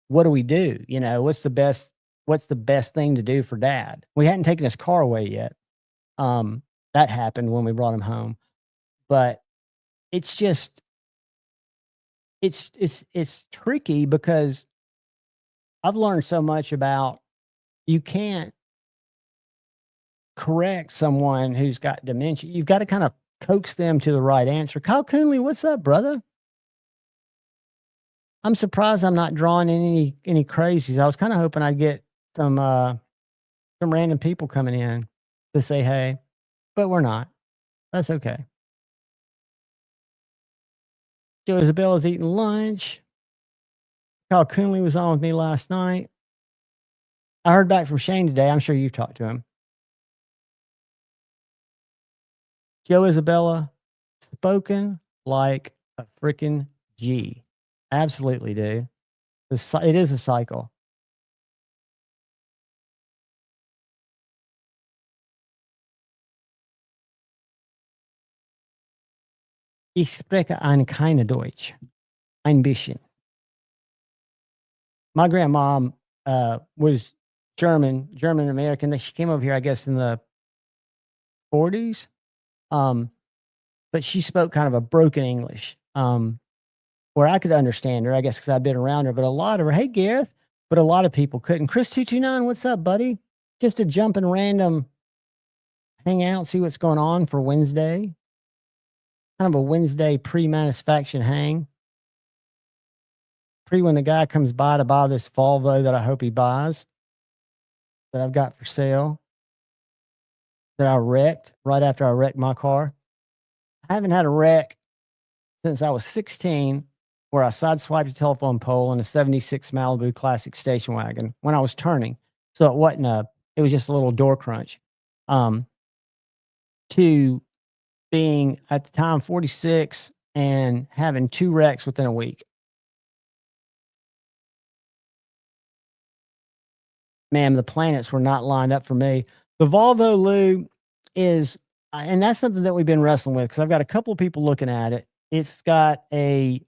What do we do? What's the best thing to do for dad? We hadn't taken his car away yet. Um, that happened when we brought him home. But it's just it's tricky because I've learned so much about you can't correct someone who's got dementia. You've got to kind of coax them to the right answer. Kyle Coonley, what's up, brother? I'm surprised I'm not drawing in any crazies. I was kind of hoping I'd get some random people coming in to say hey, but we're not. That's okay. Joe Isabella's eating lunch. Kyle Coonley was on with me last night. I heard back from Shane today. I'm sure you've talked to him. Joe Isabella, spoken like a freaking G. Absolutely, dude. It is a cycle. Ich spreche keine Deutsch. Ein bisschen. My grandmom was German American. She came over here, I guess, in the 40s. But she spoke kind of a broken English, where I could understand her, I guess, because I've been around her. But a lot of her, hey, Gareth, but a lot of people couldn't. Chris229, what's up, buddy? Just a jumping random hang out, see what's going on for Wednesday. Kind of a Wednesday pre-manufacturing hang. When the guy comes by to buy this Volvo that I hope he buys, that I've got for sale, that I wrecked right after I wrecked my car. I haven't had a wreck since I was 16, where I sideswiped a telephone pole in a 76 Malibu Classic station wagon when I was turning. So it wasn't it was just a little door crunch. To being at the time 46 and having 2 wrecks within a week. Man, the planets were not lined up for me. The Volvo, Lou, is, and that's something that we've been wrestling with because I've got a couple of people looking at it. It's got the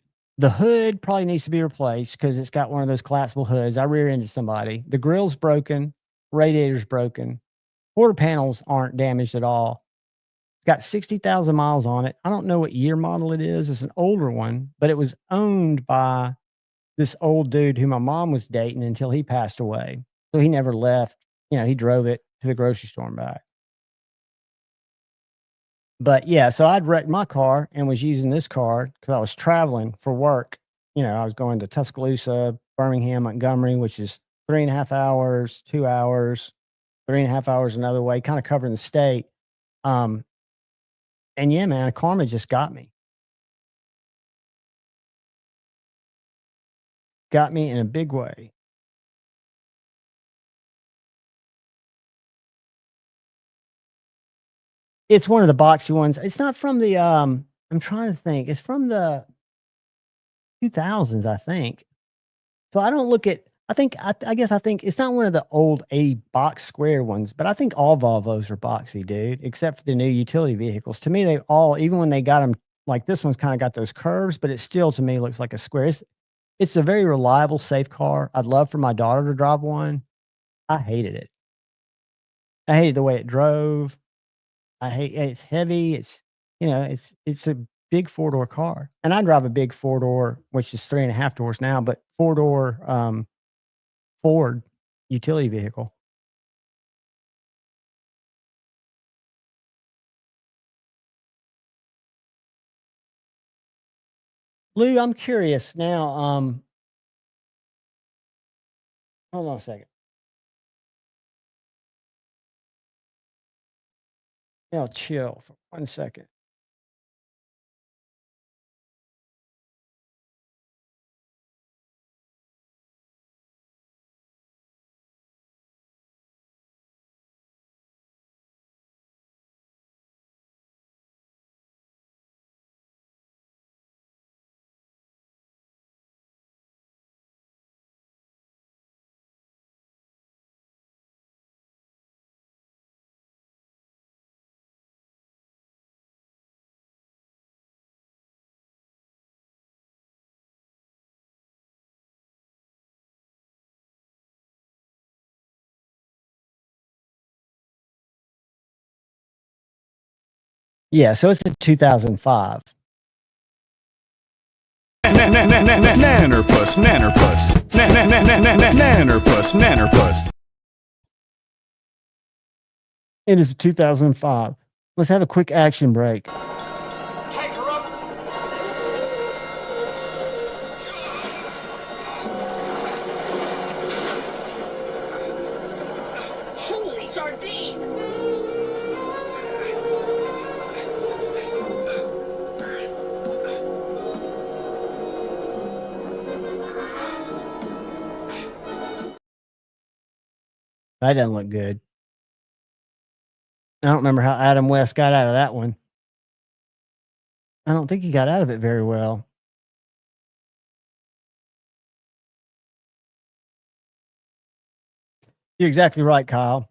hood probably needs to be replaced because it's got one of those collapsible hoods. I rear-ended somebody. The grill's broken, radiator's broken, quarter panels aren't damaged at all. It's got 60,000 miles on it. I don't know what year model it is. It's an older one, but it was owned by this old dude who my mom was dating until he passed away. So he never left. He drove it to the grocery store and back. But yeah, so I'd wrecked my car and was using this car because I was traveling for work. I was going to Tuscaloosa, Birmingham, Montgomery, which is 3.5 hours, 2 hours, 3.5 hours another way, kind of covering the state. And yeah, man, karma just got me. Got me in a big way. It's one of the boxy ones. It's not from the I'm trying to think. It's from the 2000s, I think. So I don't look at I guess I think it's not one of the old A box square ones, but I think all Volvos are boxy, dude, except for the new utility vehicles. To me, they all, even when they got them, like this one's kind of got those curves, but it still to me looks like a square. It's a very reliable, safe car. I'd love for my daughter to drive one. I hated it. I hated the way it drove. It's heavy. It's a big 4-door car, and I drive a big 4-door, which is 3.5 doors now, but 4-door Ford utility vehicle. Lou, I'm curious now. Hold on a second. Now chill for 1 second. Yeah, so it's a 2005.
Nannerpuss, nannerpuss, nannerpuss, nannerpuss.
It is a 2005. Let's have a quick action break.
Holy sardine!
That doesn't look good. I don't remember how Adam West got out of that one. I don't think he got out of it very well. You're exactly right, Kyle.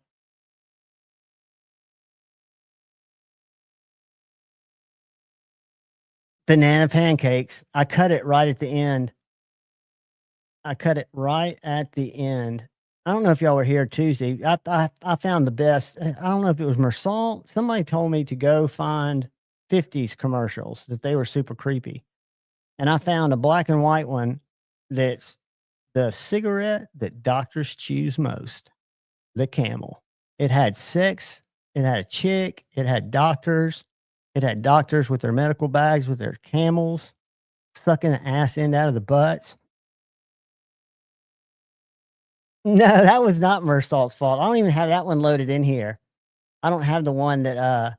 Banana pancakes. I cut it right at the end. I cut it right at the end. I don't know if y'all were here Tuesday. I found the best. I don't know if it was Mersal. Somebody told me to go find 50s commercials that they were super creepy. And I found a black and white one that's the cigarette that doctors choose most, the Camel. It had sex, it had a chick, it had doctors with their medical bags with their camels sucking the ass end out of the butts. No, that was not Mersault's fault. I don't even have that one loaded in here. I don't have the one that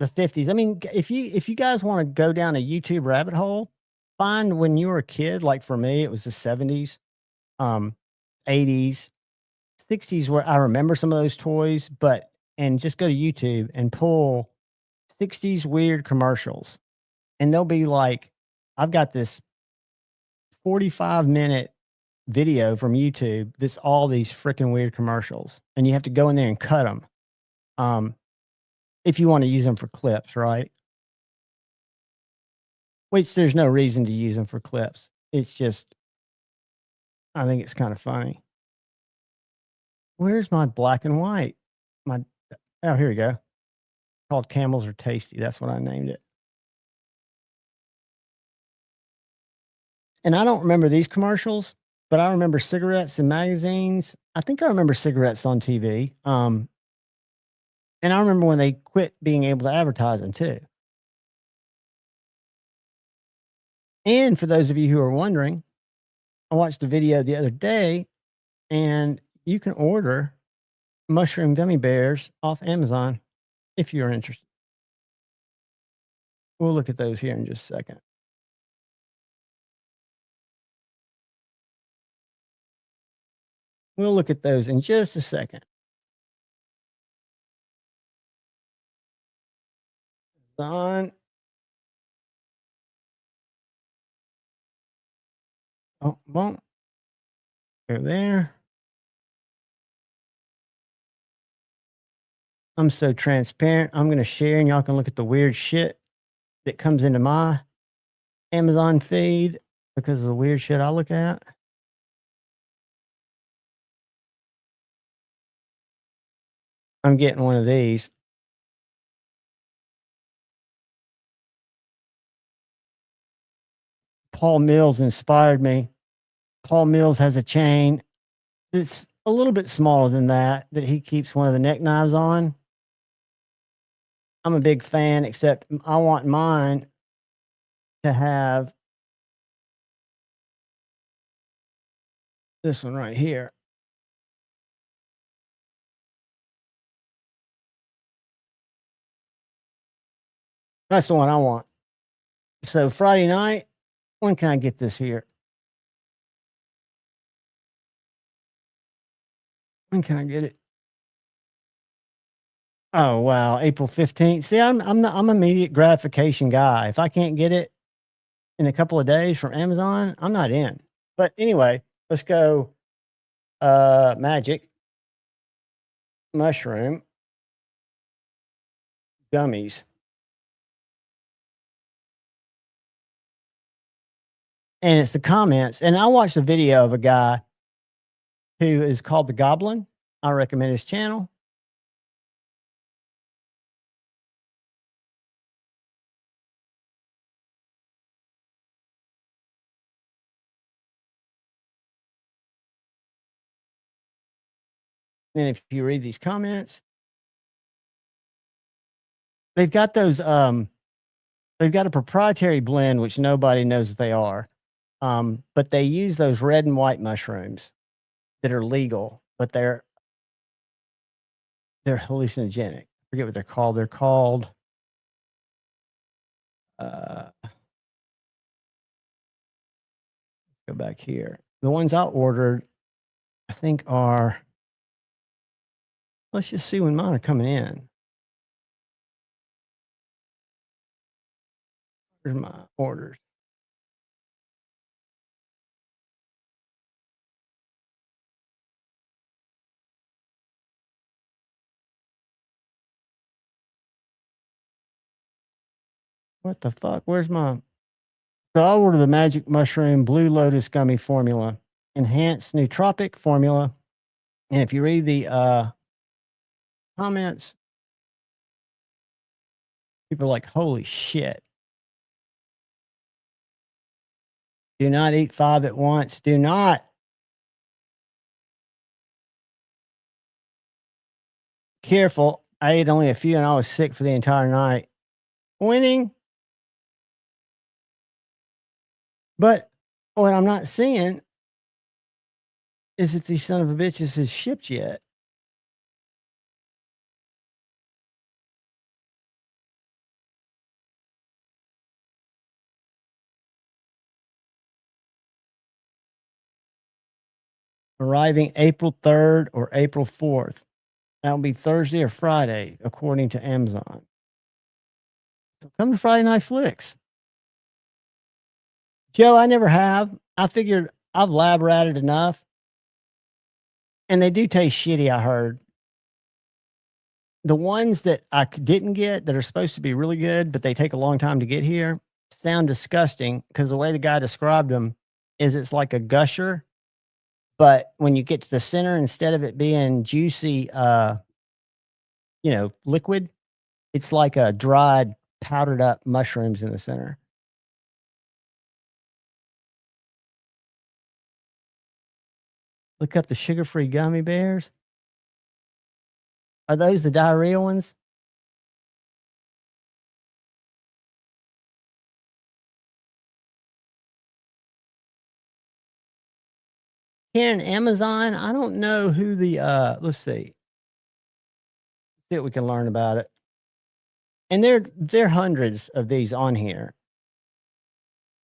the 50s. I mean, if you guys want to go down a YouTube rabbit hole, find when you were a kid, like for me, it was the 70s, 80s, 60s where I remember some of those toys, and just go to YouTube and pull 60s weird commercials. And they'll be like, I've got this 45-minute video from YouTube that's all these freaking weird commercials, and you have to go in there and cut them if you want to use them for clips, right? Which there's no reason to use them for clips. It's just, I think it's kind of funny. Where's my black and white? Oh, here we go. Called Camels Are Tasty. That's what I named it. And I don't remember these commercials, but I remember cigarettes and magazines. I think I remember cigarettes on TV. And I remember when they quit being able to advertise them too. And for those of you who are wondering, I watched a video the other day, and you can order mushroom gummy bears off Amazon if you're interested. We'll look at those here in just a second. We'll look at those in just a second. On. Oh, won't. Go there. I'm so transparent. I'm going to share, and y'all can look at the weird shit that comes into my Amazon feed because of the weird shit I look at. I'm getting one of these. Paul Mills inspired me. Paul Mills has a chain that's a little bit smaller than that he keeps one of the neck knives on. I'm a big fan, except I want mine to have this one right here. That's the one I want. So Friday night, when can I get this here? When can I get it? Oh wow, April 15th. See, I'm an immediate gratification guy. If I can't get it in a couple of days from Amazon, I'm not in. But anyway, let's go magic mushroom gummies. And it's the comments. And I watched a video of a guy who is called The Goblin. I recommend his channel. And if you read these comments, they've got those, they've got a proprietary blend, which nobody knows what they are. But they use those red and white mushrooms that are legal, but they're hallucinogenic. I forget what they're called. They're called, go back here. The ones I ordered, I think are, let's just see when mine are coming in. Here's my orders. What the fuck? Where's my? So I ordered the Magic Mushroom Blue Lotus Gummy Formula, enhanced nootropic formula. And if you read the comments, people are like, holy shit. Do not eat 5 at once. Do not. Careful. I ate only a few and I was sick for the entire night. Winning. But what I'm not seeing is that these son of a bitches has shipped yet. Arriving April 3rd or April 4th. That'll be Thursday or Friday, according to Amazon. So come to Friday Night Flicks. Joe, I never have. I figured I've lab ratted enough. And they do taste shitty, I heard. The ones that I didn't get that are supposed to be really good, but they take a long time to get here, sound disgusting because the way the guy described them is it's like a gusher. But when you get to the center, instead of it being juicy, liquid, it's like a dried, powdered up mushrooms in the center. Look up the sugar-free gummy bears. Are those the diarrhea ones? Here in Amazon, I don't know who the let's see. See what we can learn about it. And there are hundreds of these on here.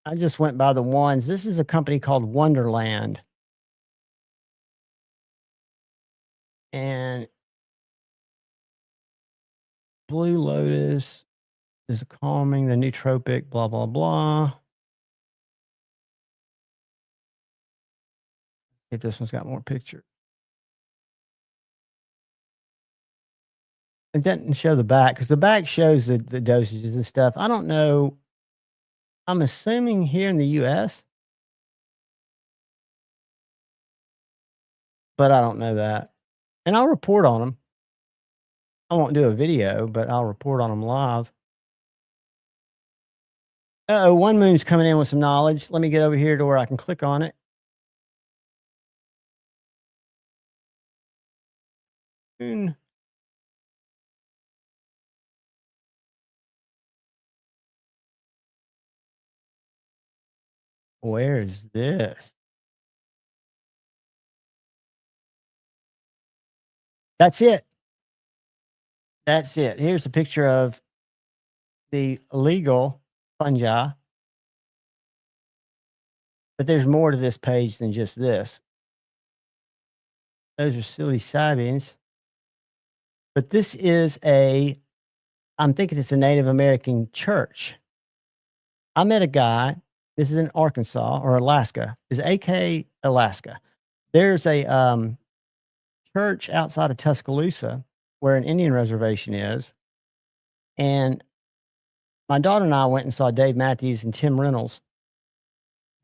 I just went by the ones. This is a company called Wonderland. And Blue Lotus is calming, the nootropic, blah, blah, blah. If this one's got more pictures. It doesn't show the back because the back shows the dosages and stuff. I don't know. I'm assuming here in the US, but I don't know that. And I'll report on them. I won't do a video, but I'll report on them live. Uh-oh, One Moon's coming in with some knowledge. Let me get over here to where I can click on it. Moon. Where is this? That's it. That's it. Here's a picture of the illegal fungi. But there's more to this page than just this. Those are psilocybins. But this is I'm thinking it's a Native American church. I met a guy, this is in Arkansas or Alaska, is AK Alaska. There's a church outside of Tuscaloosa where an Indian reservation is. And my daughter and I went and saw Dave Matthews and Tim Reynolds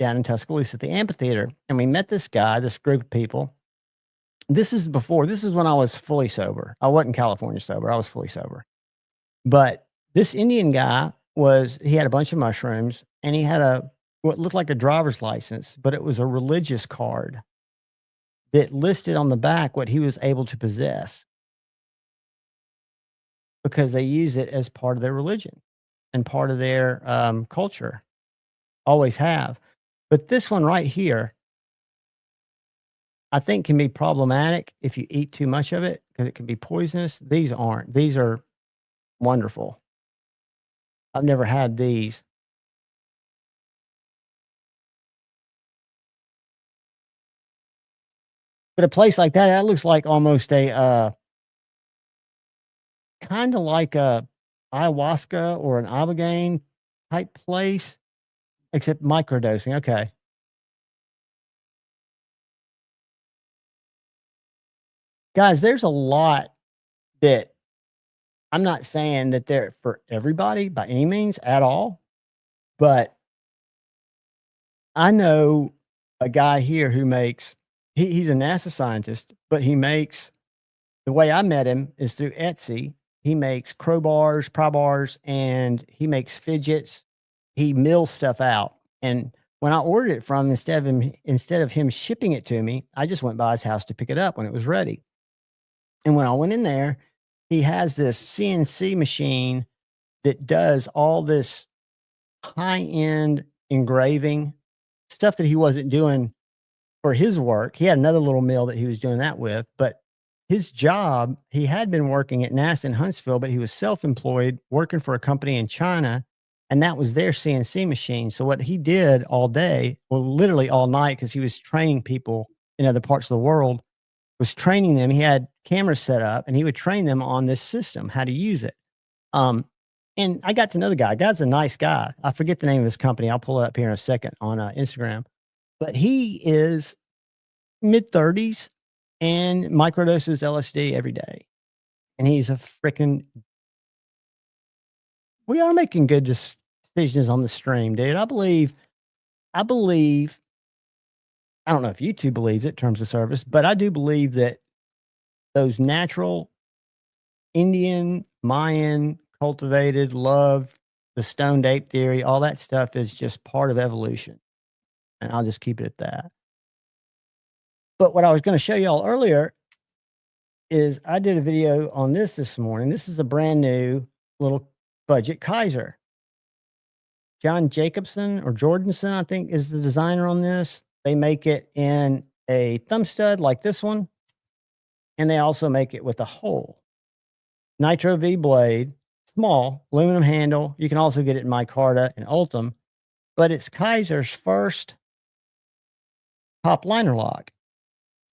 down in Tuscaloosa at the amphitheater. And we met this guy, this group of people. This is when I was fully sober. I wasn't California sober. I was fully sober. But this Indian guy he had a bunch of mushrooms and he had what looked like a driver's license, but it was a religious card that listed on the back what he was able to possess because they use it as part of their religion and part of their culture. Always have. But this one right here, I think can be problematic if you eat too much of it because it can be poisonous. These aren't. These are wonderful. I've never had these. But a place like that, that looks like almost a kind of like a ayahuasca or an ibogaine type place, except microdosing. Okay. Guys, there's a lot that I'm not saying that they're for everybody by any means at all, but I know a guy here who makes he's a NASA scientist, but he makes the way I met him is through Etsy. He makes crowbars, pry bars, and he makes fidgets. He mills stuff out. And when I ordered it from him, instead of him shipping it to me, I just went by his house to pick it up when it was ready. And when I went in there, he has this CNC machine that does all this high-end engraving stuff that he wasn't doing for his work. He had another little mill that he was doing that with, but his job, he had been working at NASA in Huntsville, but he was self-employed working for a company in China, and that was their CNC machine. So what he did all day, well, literally all night, because he was training people in other parts of the world, was training them. He had cameras set up and he would train them on this system, how to use it. And I got to know the guy. Guy's a nice guy. I forget the name of his company. I'll pull it up here in a second on Instagram. But he is mid 30s and microdoses LSD every day. And he's a freaking. We are making good decisions on the stream, dude. I believe. I don't know if YouTube believes it in terms of service, but I do believe that those natural Indian, Mayan, cultivated, love, the stoned ape theory, all that stuff is just part of evolution. And I'll just keep it at that. But what I was going to show y'all earlier is I did a video on this morning. This is a brand new little budget Kaiser. John Jacobson or Jordanson, I think, is the designer on this. They make it in a thumb stud like this one. And they also make it with a hole. Nitro V blade, small, aluminum handle. You can also get it in micarta and Ultim. But it's Kaiser's first top liner lock.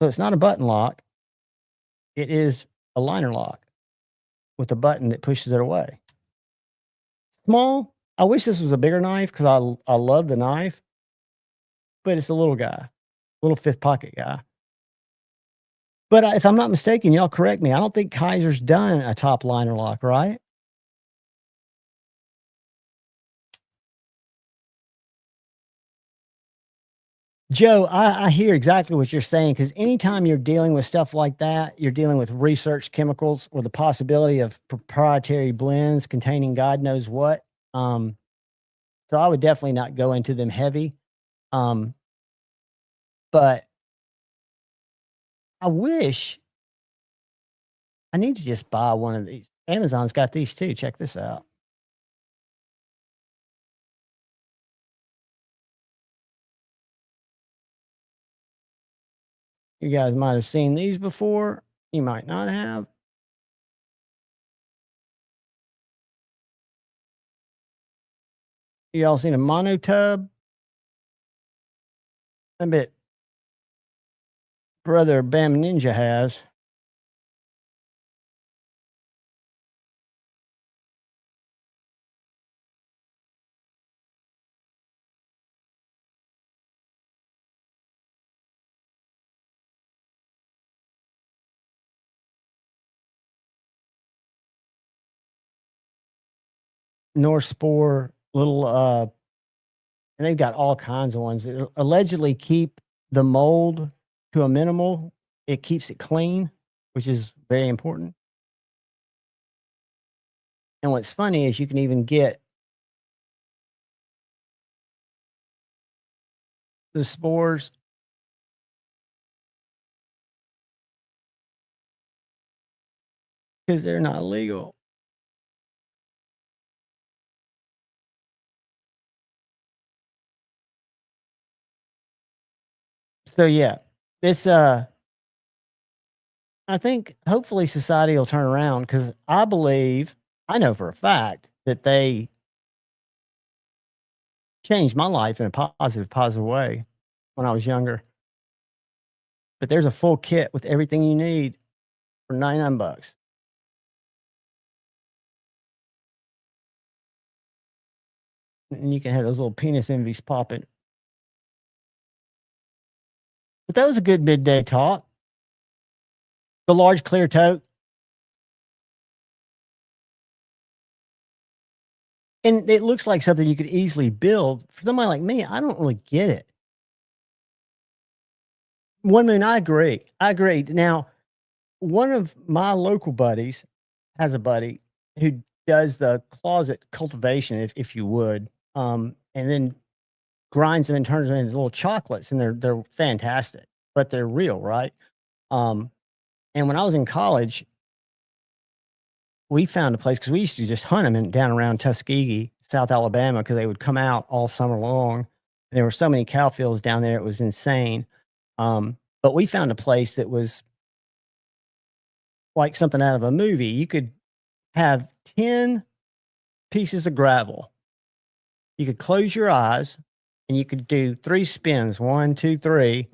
So it's not a button lock. It is a liner lock with a button that pushes it away. Small. I wish this was a bigger knife because I love the knife. But it's a little guy, little fifth pocket guy. But if I'm not mistaken, y'all correct me. I don't think Kaiser's done a top liner lock, right? Joe, I hear exactly what you're saying because anytime you're dealing with stuff like that, you're dealing with research chemicals or the possibility of proprietary blends containing God knows what. So I would definitely not go into them heavy. But I wish I need to just buy one of these. Amazon's got these too. Check this out. You guys might have seen these before. You might not have. Y'all seen a mono tub? I bet brother Bam Ninja has. North Spore, little and they've got all kinds of ones that allegedly keep the mold to a minimal. It keeps it clean, which is very important. And what's funny is you can even get the spores because they're not legal. So yeah, it's I think hopefully society will turn around because I know for a fact that they changed my life in a positive way when I was younger. But there's a full kit with everything you need for $99. And you can have those little penis envies popping. But that was a good midday talk. The large clear tote. And it looks like something you could easily build. For somebody like me, I don't really get it. One Moon, I agree. I agree. Now, one of my local buddies has a buddy who does the closet cultivation, if you would, and then grinds them and turns them into little chocolates, and they're fantastic, but they're real, right? Um, and when I was in college, we found a place because we used to just hunt them down around Tuskegee, South Alabama, because they would come out all summer long. And there were so many cow fields down there; it was insane. But we found a place that was like something out of a movie. You could have 10 pieces of gravel. You could close your eyes and you could do 3 spins, 1, 2, 3,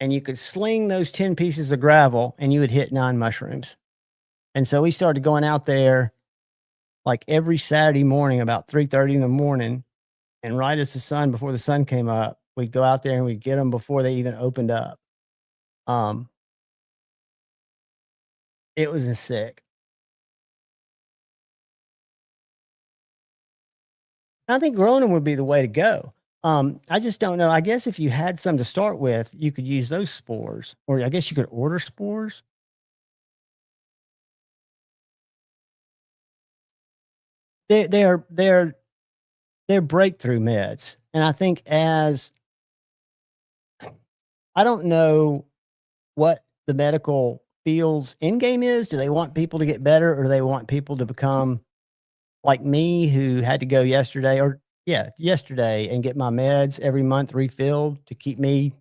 and you could sling those 10 pieces of gravel and you would hit 9 mushrooms. And so we started going out there like every Saturday morning about 3:30 in the morning, and right as before the sun came up, we'd go out there and we'd get them before they even opened up. Um, it was a sick. I think growing them would be the way to go. I just don't know. I guess if you had some to start with, you could use those spores, or I guess you could order spores. They're breakthrough meds, and I think as I don't know what the medical field's end game is. Do they want people to get better, or do they want people to become like me, who had to go yesterday, or yesterday, and get my meds every month refilled to keep me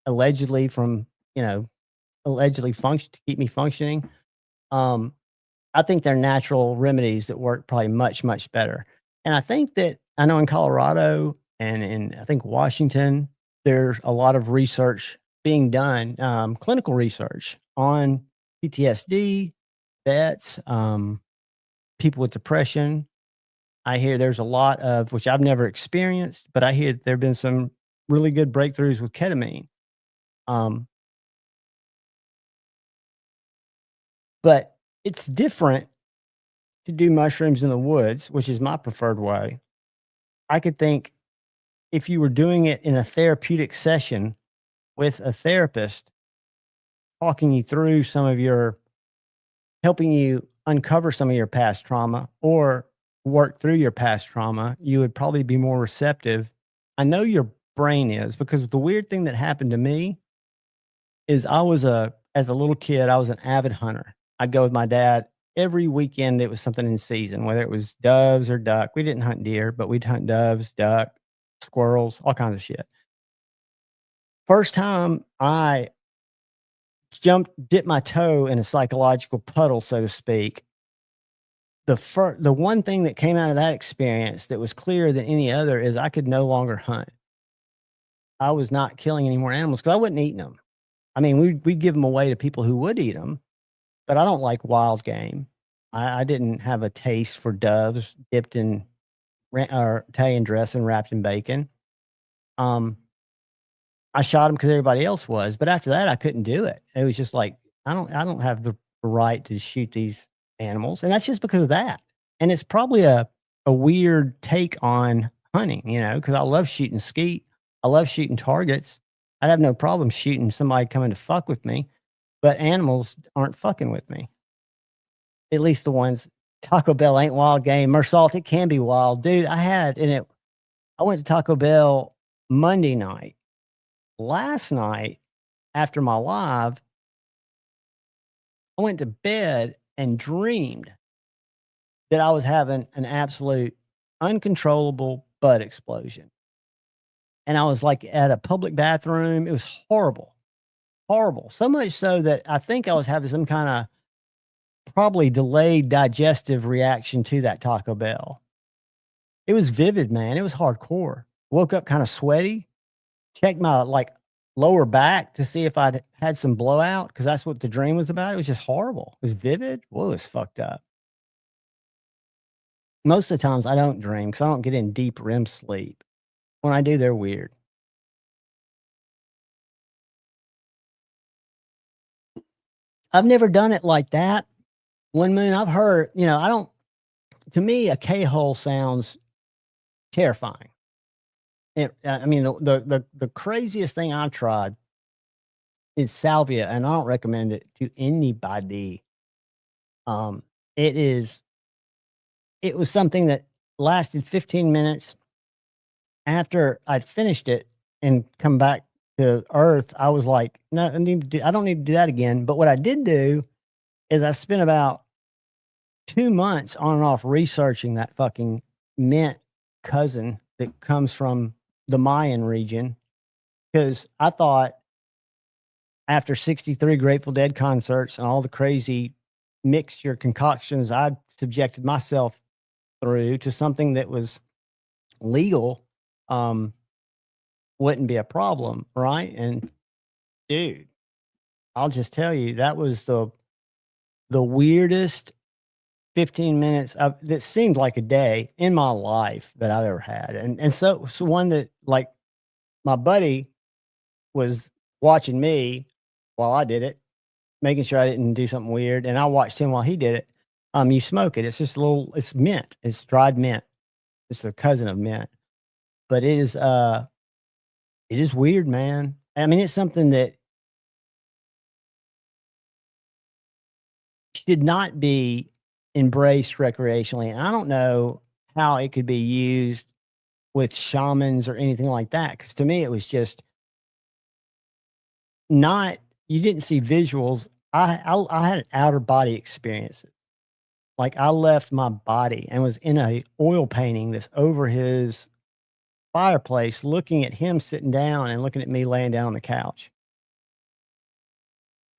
allegedly from, you know, allegedly function to keep me functioning. Um, I think they're natural remedies that work probably much, much better. And I know in Colorado and in I think Washington, there's a lot of research being done, clinical research on PTSD, vets, people with depression. I hear there's a lot of, which I've never experienced, but I hear there have been some really good breakthroughs with ketamine. Um, but it's different to do mushrooms in the woods, which is my preferred way. I could think if you were doing it in a therapeutic session with a therapist, talking you through helping you uncover some of your past trauma or work through your past trauma, you would probably be more receptive. I know your brain is, because the weird thing that happened to me is as a little kid, I was an avid hunter. I'd go with my dad every weekend. It was something in season, whether it was doves or duck. We didn't hunt deer, but we'd hunt doves, duck, squirrels, all kinds of shit. First time I dipped my toe in a psychological puddle, so to speak. The one thing that came out of that experience that was clearer than any other is I could no longer hunt. I was not killing any more animals because I wasn't eating them. I mean, we'd give them away to people who would eat them, but I don't like wild game. I didn't have a taste for doves dipped in or Italian dressing wrapped in bacon. I shot them because everybody else was, but after that, I couldn't do it. It was just like I don't have the right to shoot these animals, and that's just because of that. And it's probably a weird take on hunting, you know, because I love shooting skeet. I love shooting targets. I'd have no problem shooting somebody coming to fuck with me, but animals aren't fucking with me. At least the ones. Taco Bell ain't wild game. Mersault, it can be wild, dude. I went to Taco Bell Monday night. Last night, after my live, I went to bed and dreamed that I was having an absolute uncontrollable butt explosion. And I was like at a public bathroom. It was horrible, horrible. So much so that I think I was having some kind of probably delayed digestive reaction to that Taco Bell. It was vivid, man. It was hardcore. Woke up kind of sweaty, checked my like lower back to see if I'd had some blowout because that's what the dream was about. It was just horrible. It was vivid. Whoa, it was fucked up. Most of the times I don't dream because I don't get in deep REM sleep. When I do, they're weird. I've never done it like that. One Moon, I've heard, I don't, to me, a K-hole sounds terrifying. I mean, the craziest thing I've tried is salvia, and I don't recommend it to anybody. It was something that lasted 15 minutes. After I'd finished it and come back to Earth, I was like, no, I don't need to do that again. But what I did do is I spent about 2 months on and off researching that fucking mint cousin that comes from the Mayan region. Because I thought after 63 Grateful Dead concerts and all the crazy mixture concoctions I'd subjected myself through to something that was legal, wouldn't be a problem, right? And dude, I'll just tell you, that was the weirdest 15 minutes that seemed like a day in my life that I've ever had. And so one that, like, my buddy was watching me while I did it, making sure I didn't do something weird, and I watched him while he did it. You smoke it. It's just it's mint. It's dried mint. It's a cousin of mint. But it is weird, man. I mean, it's something that should not be embraced recreationally. And I don't know how it could be used with shamans or anything like that. Because to me, it was just not. You didn't see visuals. I had an outer body experience. Like I left my body and was in a oil painting that's over his fireplace, looking at him sitting down and looking at me laying down on the couch.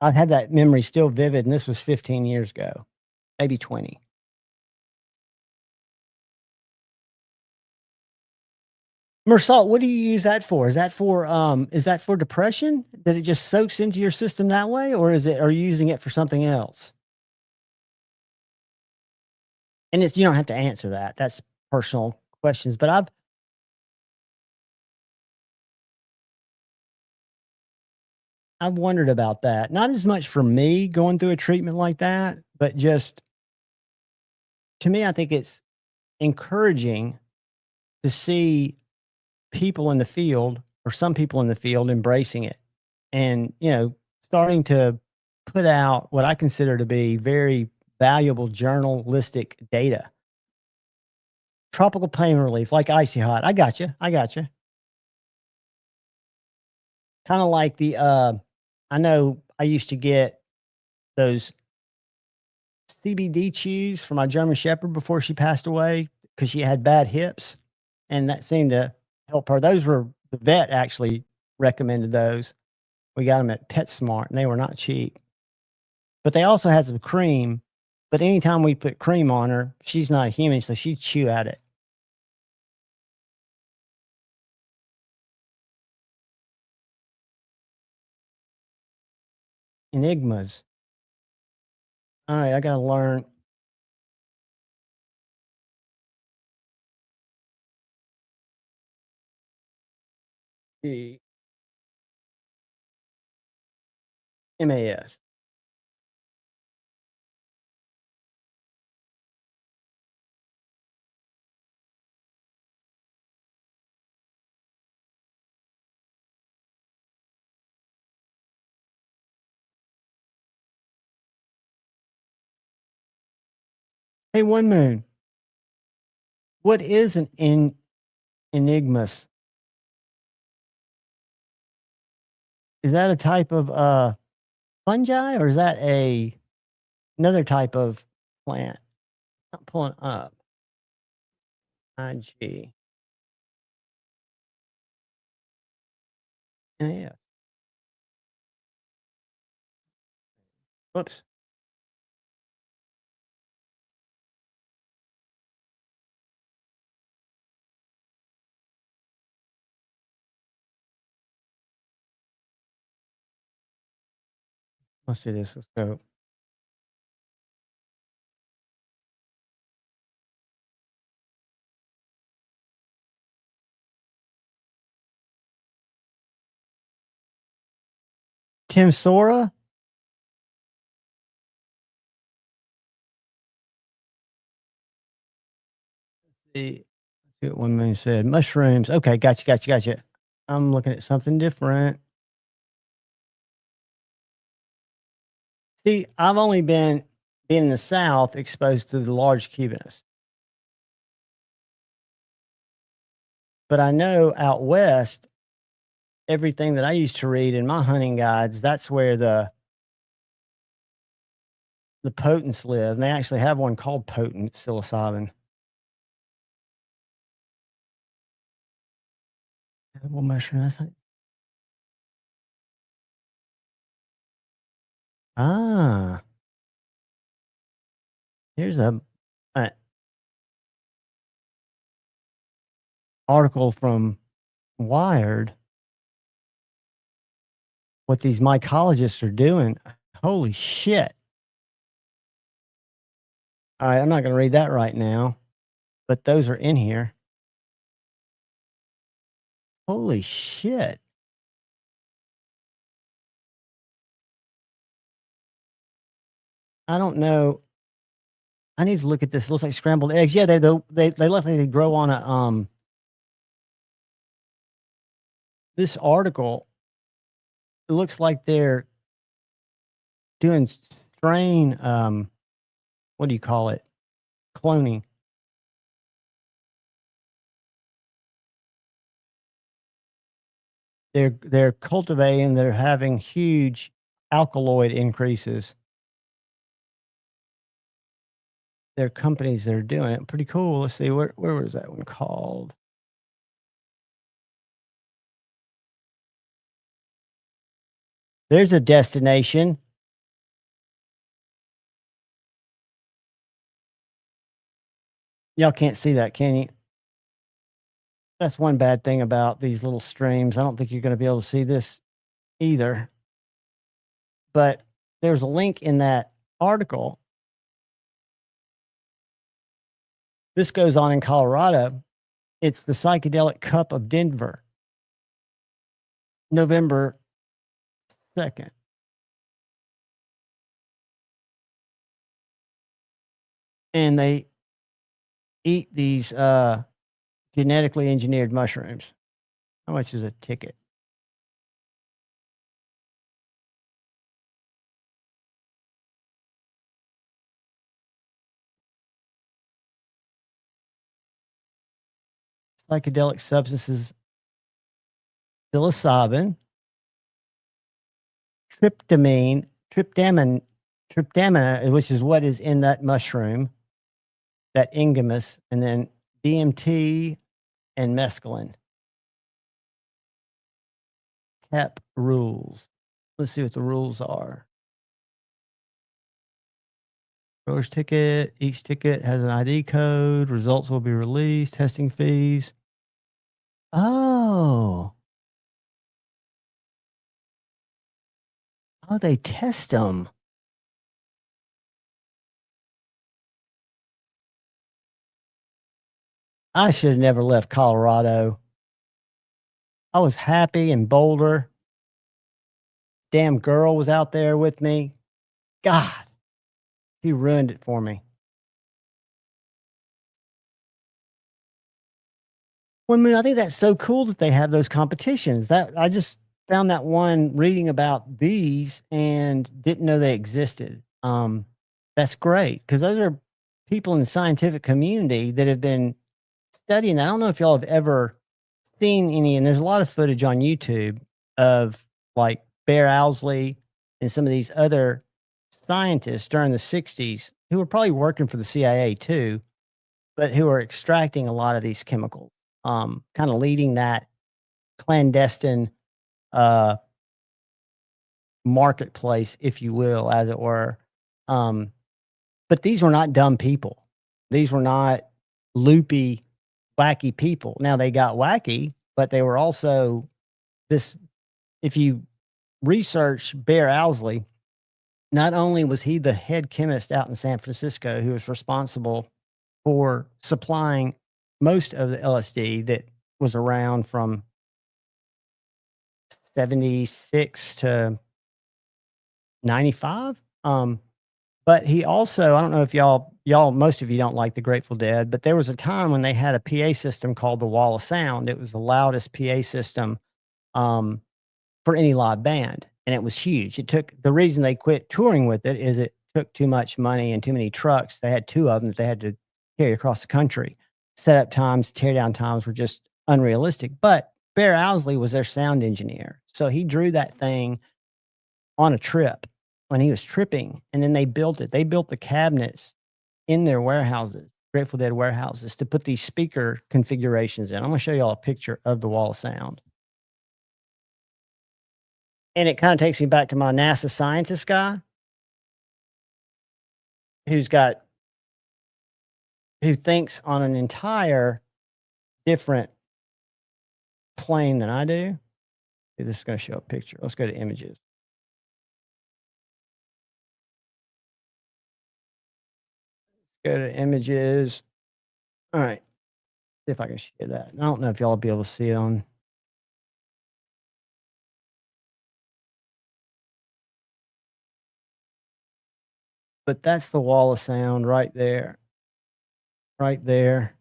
I've had that memory still vivid, and this was 15 years ago, maybe 20. Mersalt, what do you use that for? Is that for depression? That it just soaks into your system that way, or are you using it for something else? And you don't have to answer that. That's personal questions, but I've wondered about that. Not as much for me going through a treatment like that, but just to me, I think it's encouraging to see people in the field, or some people in the field, embracing it and, starting to put out what I consider to be very valuable journalistic data. Tropical pain relief, like icy hot. I got you. Kind of like I know I used to get those CBD chews for my German Shepherd before she passed away because she had bad hips, and that seemed to help her. Those were, the vet actually recommended those. We got them at PetSmart, and they were not cheap. But they also had some cream. But anytime we put cream on her, she's not a human, so she'd chew at it. Enigmas. All right, I got to learn. The MAS. Hey, One Moon. What is an enigmas? Is that a type of fungi, or is that a another type of plant. Not pulling up. IG. Yeah. Whoops. Let's do this. Let's go. Tim Sora? See what one man said. Mushrooms. Okay, gotcha. I'm looking at something different. See, I've only been in the South exposed to the large Cubanists. But I know out west, everything that I used to read in my hunting guides, that's where the potents live. And they actually have one called potent psilocybin. Edible mushroom. That's not. Ah. Here's a article from Wired. What these mycologists are doing. Holy shit. All right, I'm not going to read that right now, but those are in here. Holy shit. I don't know. I need to look at this. It looks like scrambled eggs. Yeah, they luckily grow on a this article. It looks like they're doing strain what do you call it? Cloning. They're cultivating, they're having huge alkaloid increases. There are companies that are doing it. Pretty cool. Let's see, where was that one called? There's a destination. Y'all can't see that, can you? That's one bad thing about these little streams. I don't think you're going to be able to see this either. But there's a link in that article. This goes on in Colorado. It's the Psychedelic Cup of Denver, November 2nd. And they eat these genetically engineered mushrooms. How much is a ticket? Psychedelic substances, psilocybin, tryptamine, which is what is in that mushroom, that ingamus, and then DMT and mescaline. CAP rules. Let's see what the rules are. Grower's ticket. Each ticket has an ID code. Results will be released. Testing fees. Oh. Oh, they test them. I should have never left Colorado. I was happy in Boulder. Damn girl was out there with me. God, she ruined it for me. Well, I mean, I think that's so cool that they have those competitions. That I just found that one reading about these and didn't know they existed. That's great because those are people in the scientific community that have been studying that. I don't know if y'all have ever seen any, and there's a lot of footage on YouTube of like Bear Owsley and some of these other scientists during the 60s who were probably working for the CIA too, but who were extracting a lot of these chemicals, kind of leading that clandestine marketplace, if you will, as it were. But these were not dumb people. These were not loopy, wacky people. Now they got wacky, but they were also this. If you research Bear Owsley, not only was he the head chemist out in San Francisco who was responsible for supplying most of the LSD that was around from 76 to 95. But he also, I don't know if y'all, most of you don't like the Grateful Dead, but there was a time when they had a PA system called the Wall of Sound. It was the loudest PA system for any live band, and it was huge. It took, the reason they quit touring with it is it took too much money and too many trucks. They had 2 of them that they had to carry across the country. Setup times, tear down times were just unrealistic. But Bear Owsley was their sound engineer, so he drew that thing on a trip when he was tripping, and then they built it. They built the cabinets in their warehouses, Grateful Dead warehouses, to put these speaker configurations in. I'm going to show y'all a picture of the Wall of Sound. And it kind of takes me back to my NASA scientist guy who thinks on an entire different plane than I do. This is going to show a picture. Let's go to images. Go to images. All right. See if I can share that. I don't know if y'all will be able to see it on. But that's the Wall of Sound right there. Right there.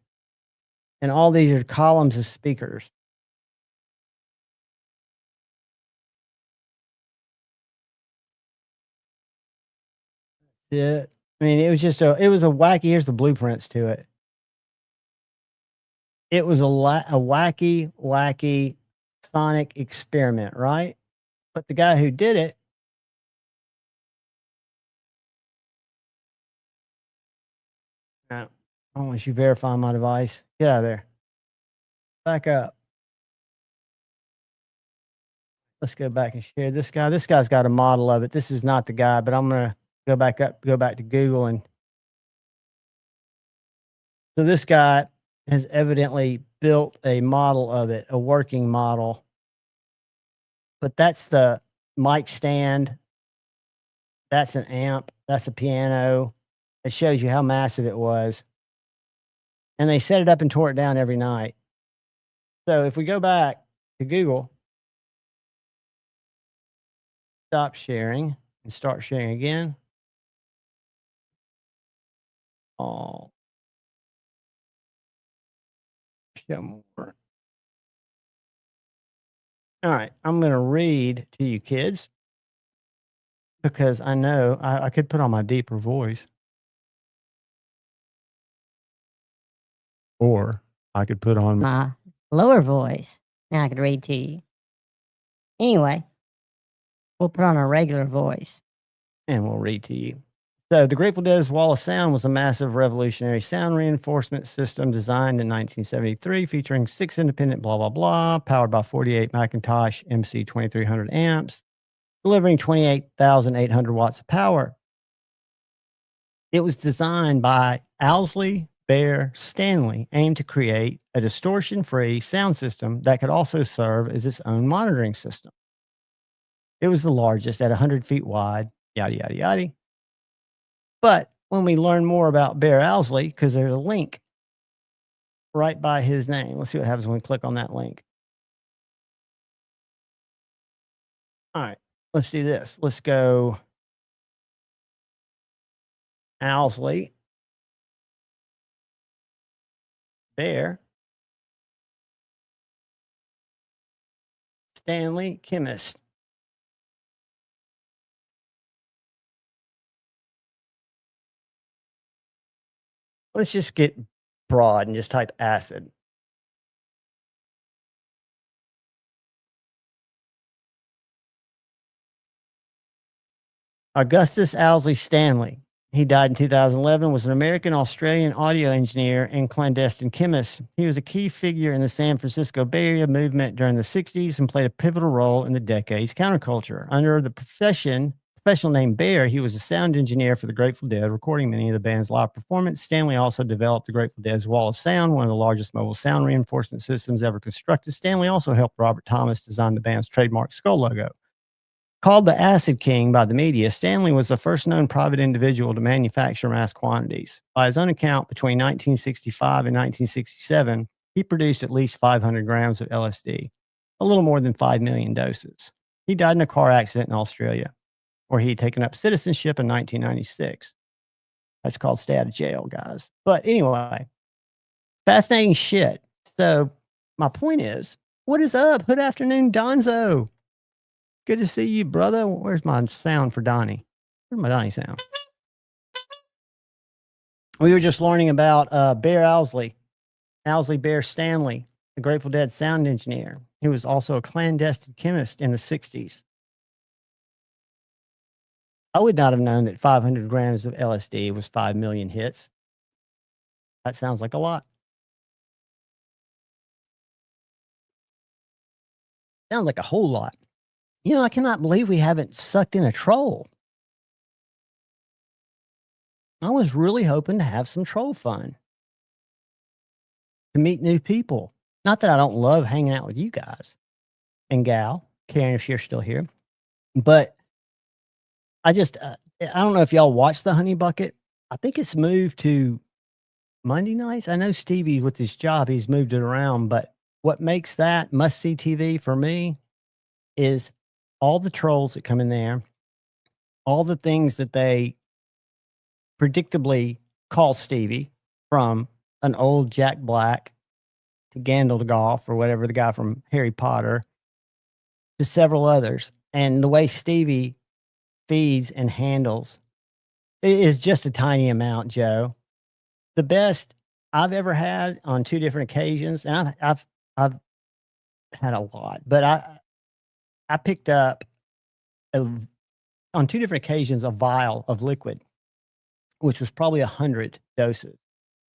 And all these are columns of speakers. Yeah. I mean, it was just it was a wacky, here's the blueprints to it. It was a wacky sonic experiment, right? But the guy who did it I don't want you verifying my device. Get out of there. Back up. Let's go back and share this guy. This guy's got a model of it. This is not the guy, but I'm going to go back to Google. And so this guy has evidently built a model of it, a working model. But that's the mic stand. That's an amp. That's a piano. It shows you how massive it was. And they set it up and tore it down every night. So if we go back to Google, stop sharing and start sharing again. Oh, show more. All right, I'm going to read to you kids because I know I could put on my deeper voice. Or I could put on
my lower voice and I could read to you. Anyway, we'll put on our regular voice.
And we'll read to you. So, the Grateful Dead's Wall of Sound was a massive revolutionary sound reinforcement system designed in 1973, featuring 6 independent blah, blah, blah, powered by 48 Macintosh MC 2300 amps, delivering 28,800 watts of power. It was designed by Owsley Bear Stanley, aimed to create a distortion-free sound system that could also serve as its own monitoring system. It was the largest at 100 feet wide, yada, yada, yada. But when we learn more about Bear Owsley, because there's a link right by his name. Let's see what happens when we click on that link. All right, let's do this. Let's go Owsley, Bear, Stanley, chemist. Let's just get broad and just type acid. Augustus Owsley Stanley. He died in 2011, was an American-Australian audio engineer and clandestine chemist. He was a key figure in the San Francisco Bay Area movement during the 60s and played a pivotal role in the decade's counterculture. Under the professional name Bear, he was a sound engineer for the Grateful Dead, recording many of the band's live performance. Stanley also developed the Grateful Dead's Wall of Sound, one of the largest mobile sound reinforcement systems ever constructed. Stanley also helped Robert Thomas design the band's trademark skull logo. Called the Acid King by the media, Stanley was the first known private individual to manufacture mass quantities. By his own account, between 1965 and 1967, he produced at least 500 grams of LSD, a little more than 5 million doses. He died in a car accident in Australia, where he had taken up citizenship in 1996. That's called stay out of jail, guys. But anyway, fascinating shit. So my point is, what is up? Good afternoon, Donzo. Good to see you, brother. Where's my sound for Donnie? Where's my Donnie sound? We were just learning about Bear Owsley Bear Stanley, the Grateful Dead sound engineer. He was also a clandestine chemist in the 60s. I would not have known that 500 grams of LSD was 5 million hits. That sounds like a lot. Sounds like a whole lot. You know, I cannot believe we haven't sucked in a troll. I was really hoping to have some troll fun, to meet new people. Not that I don't love hanging out with you guys and gal, Karen, if you're still here, but I just, I don't know if y'all watch the Honey Bucket. I think it's moved to Monday nights. I know Stevie with his job, he's moved it around, but what makes that must-see TV for me is all the trolls that come in there, all the things that they predictably call Stevie, from an old Jack Black to Gandalf or whatever, the guy from Harry Potter, to several others. And the way Stevie feeds and handles it is just a tiny amount, Joe. The best I've ever had on 2 different occasions, and I've had a lot, but I picked up on 2 different occasions a vial of liquid, which was probably 100 doses.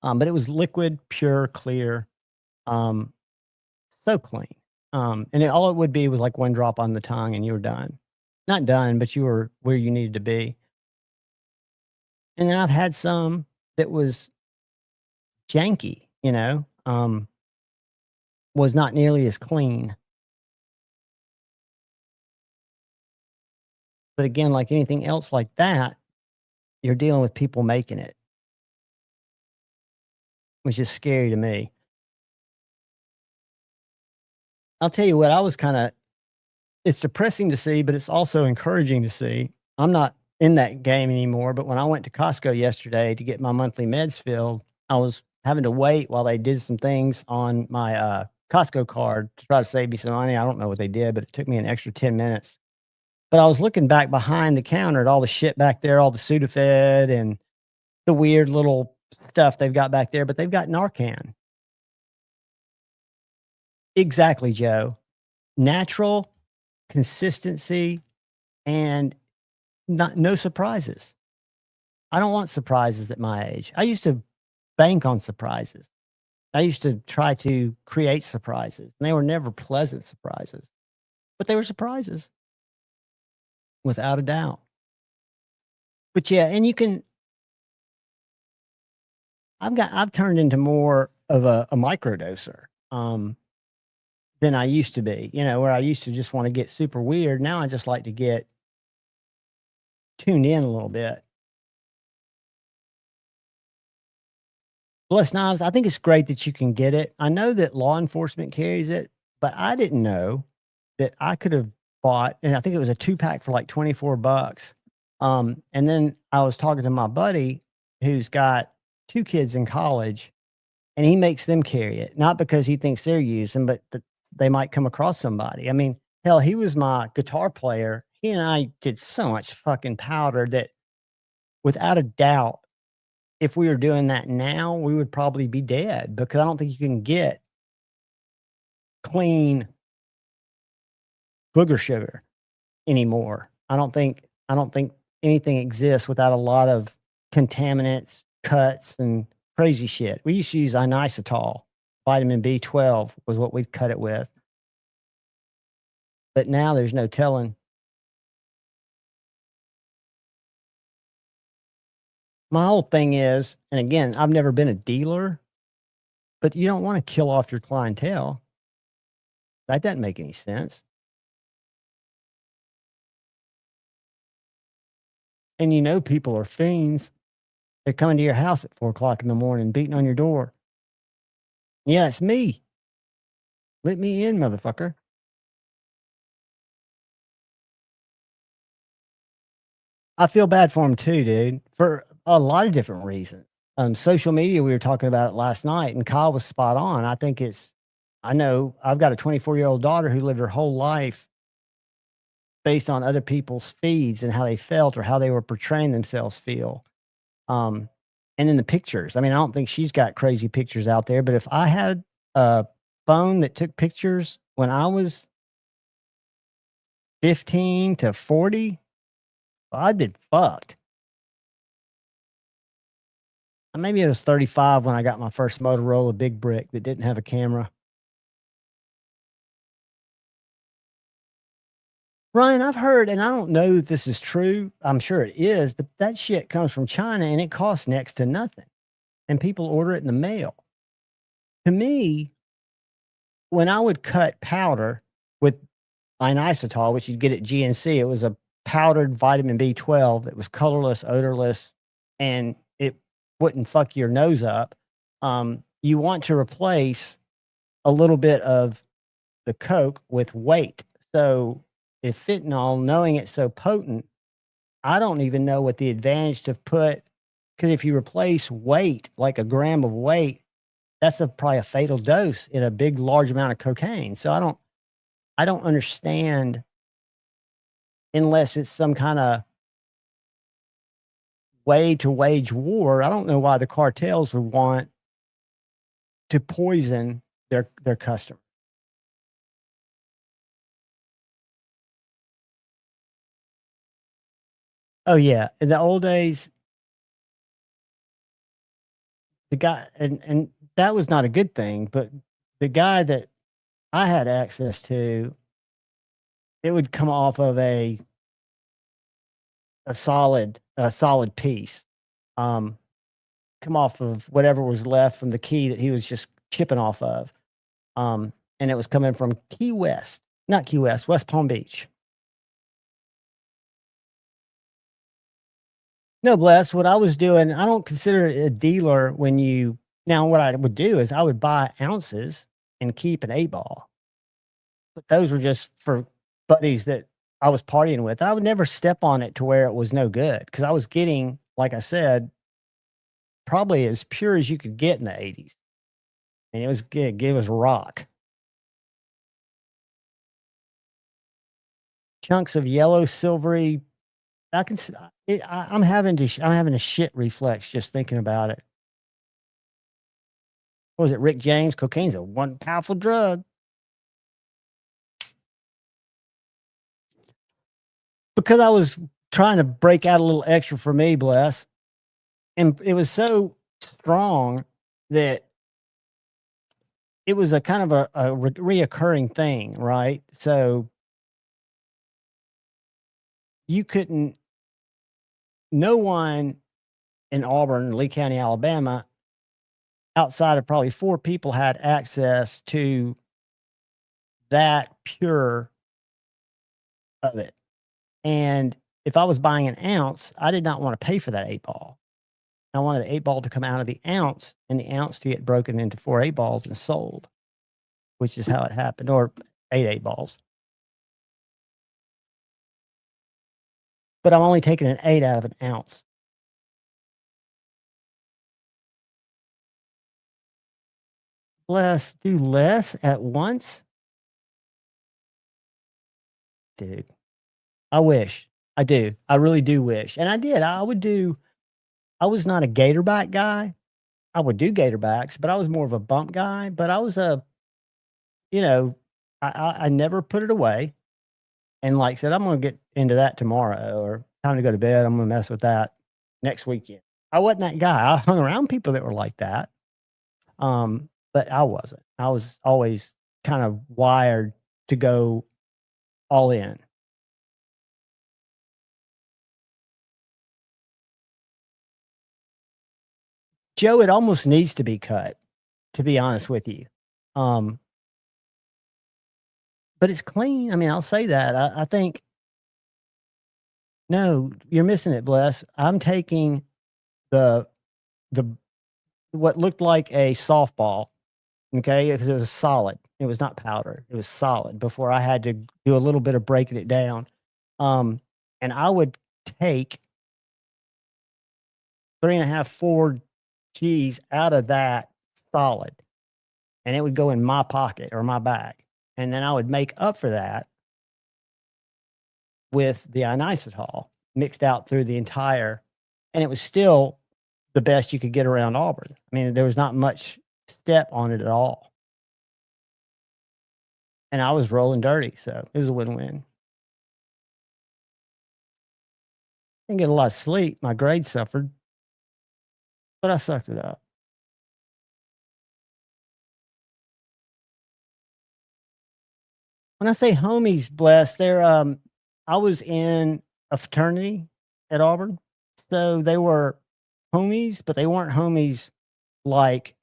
But it was liquid, pure, clear, so clean. And all it would be was like 1 drop on the tongue and you were done. Not done, but you were where you needed to be. And then I've had some that was janky, you know, was not nearly as clean. But again, like anything else like that, you're dealing with people making it, which is scary to me. I'll tell you what, I was it's depressing to see, but it's also encouraging to see. I'm not in that game anymore, but when I went to Costco yesterday to get my monthly meds filled, I was having to wait while they did some things on my Costco card to try to save me some money. I don't know what they did, but it took me an extra 10 minutes. But I was looking back behind the counter at all the shit back there, all the Sudafed and the weird little stuff they've got back there, but they've got Narcan. Exactly, Joe. Natural consistency and no surprises. I don't want surprises at my age. I used to bank on surprises. I used to try to create surprises, and they were never pleasant surprises, but they were surprises without a doubt. But yeah, and you can, I've turned into more of a microdoser than I used to be, you know, where I used to just want to get super weird. Now I just like to get tuned in a little bit. Bless Knives, I think it's great that you can get it. I know that law enforcement carries it, but I didn't know that I could have bought, and I think it was a 2-pack for like $24. And then I was talking to my buddy who's got 2 kids in college, and he makes them carry it, not because he thinks they're using, but that they might come across somebody. I mean, hell, he was my guitar player. He and I did so much fucking powder that without a doubt, if we were doing that now, we would probably be dead, because I don't think you can get clean booger sugar anymore. I don't think anything exists without a lot of contaminants, cuts, and crazy shit. We used to use inositol. Vitamin B12 was what we'd cut it with. But now there's no telling. My whole thing is, and again, I've never been a dealer, but you don't want to kill off your clientele. That doesn't make any sense. And you know people are fiends. They're coming to your house at 4 o'clock in the morning, beating on your door. Yeah, it's me. Let me in, motherfucker. I feel bad for him too, dude, for a lot of different reasons. Social media, we were talking about it last night, and Kyle was spot on. I know I've got a 24-year-old daughter who lived her whole life based on other people's feeds and how they felt or how they were portraying themselves feel. And in the pictures, I mean, I don't think she's got crazy pictures out there, but if I had a phone that took pictures when I was 15 to 40, I'd been fucked. Maybe I was 35 when I got my first Motorola Big Brick that didn't have a camera. Ryan, I've heard, and I don't know if this is true. I'm sure it is, but that shit comes from China and it costs next to nothing. And people order it in the mail. To me, when I would cut powder with inositol, which you'd get at GNC, it was a powdered vitamin B12 that was colorless, odorless, and it wouldn't fuck your nose up. You want to replace a little bit of the Coke with weight. So if fentanyl, knowing it's so potent, I don't even know what the advantage to put, because if you replace weight, like a gram of weight, that's probably a fatal dose in a big, large amount of cocaine. So I don't understand, unless it's some kind of way to wage war. I don't know why the cartels would want to poison their customer. Oh yeah, in the old days, the guy, and that was not a good thing, but the guy that I had access to, it would come off of a solid piece, come off of whatever was left from the key that he was just chipping off of, and it was coming from West Palm Beach. No, bless. What I was doing, I don't consider it a dealer when you. Now, what I would do is I would buy ounces and keep an 8-ball. But those were just for buddies that I was partying with. I would never step on it to where it was no good, because I was getting, like I said, probably as pure as you could get in the 80s. And it was rock. Chunks of yellow, silvery. I'm having a shit reflex just thinking about it. What was it, Rick James? Cocaine's a one powerful drug. Because I was trying to break out a little extra for me, bless. And it was so strong that it was a kind of a reoccurring thing, right? So no one in Auburn, Lee County, Alabama, outside of probably 4 people, had access to that pure of it. And if I was buying an ounce, I did not want to pay for that 8-ball. I wanted the 8-ball to come out of the ounce, and the ounce to get broken into 4 8-balls and sold, which is how it happened, or 8 8-balls. But I'm only taking an 8 out of an ounce. Do less at once? Dude, I wish. I do. I really do wish. And I did. I was not a Gatorback guy. I would do Gatorbacks, but I was more of a bump guy. But I was I never put it away. And like I said, I'm going to get into that tomorrow or time to go to bed. I'm gonna mess with that next weekend. I wasn't that guy. I hung around people that were like that. But I wasn't. I was always kind of wired to go all in. Joe, it almost needs to be cut, to be honest with you. Um, but it's clean. I mean, I'll say that. I think no, you're missing it, Bless. I'm taking the the what looked like a softball, okay? Because it was solid. It was not powder. It was solid before I had to do a little bit of breaking it down. And I would take 3.5, 4 G's out of that solid, and it would go in my pocket or my bag. And then I would make up for that with the inositol mixed out through the entire, and it was still the best you could get around Auburn. I mean, there was not much step on it at all. And I was rolling dirty, so it was a win-win. Didn't get a lot of sleep. My grades suffered, but I sucked it up. When I say homies, Bless, they're I was in a fraternity at Auburn, so they were homies, but they weren't homies like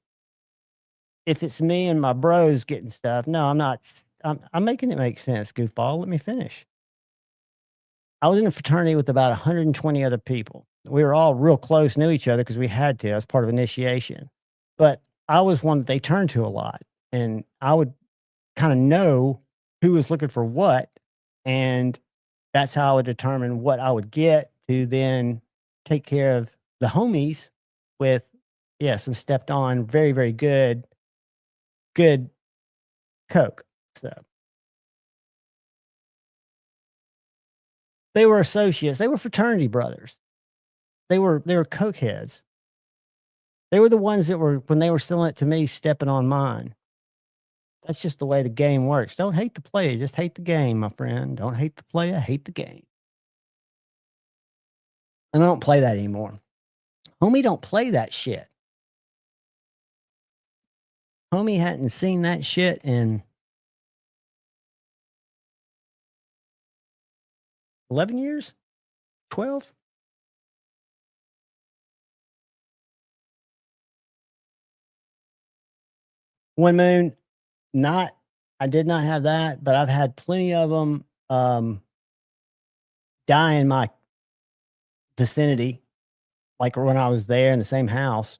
if it's me and my bros getting stuff. No, I'm not. I'm making it make sense, goofball. Let me finish. I was in a fraternity with about 120 other people. We were all real close, knew each other because we had to as part of initiation. But I was one that they turned to a lot, and I would kind of know who was looking for what, and that's how I would determine what I would get to then take care of the homies with, yeah, some stepped on, very, very good Coke. So they were associates. They were fraternity brothers. They were Coke heads. They were the ones that were, when they were selling it to me, stepping on mine. That's just the way the game works. Don't hate the player, just hate the game, my friend. Don't hate the player, hate the game. And I don't play that anymore. Homie don't play that shit. Homie hadn't seen that shit in 11 years? 12? One Moon, not, I did not have that, but I've had plenty of them die in my vicinity, like when I was there in the same house.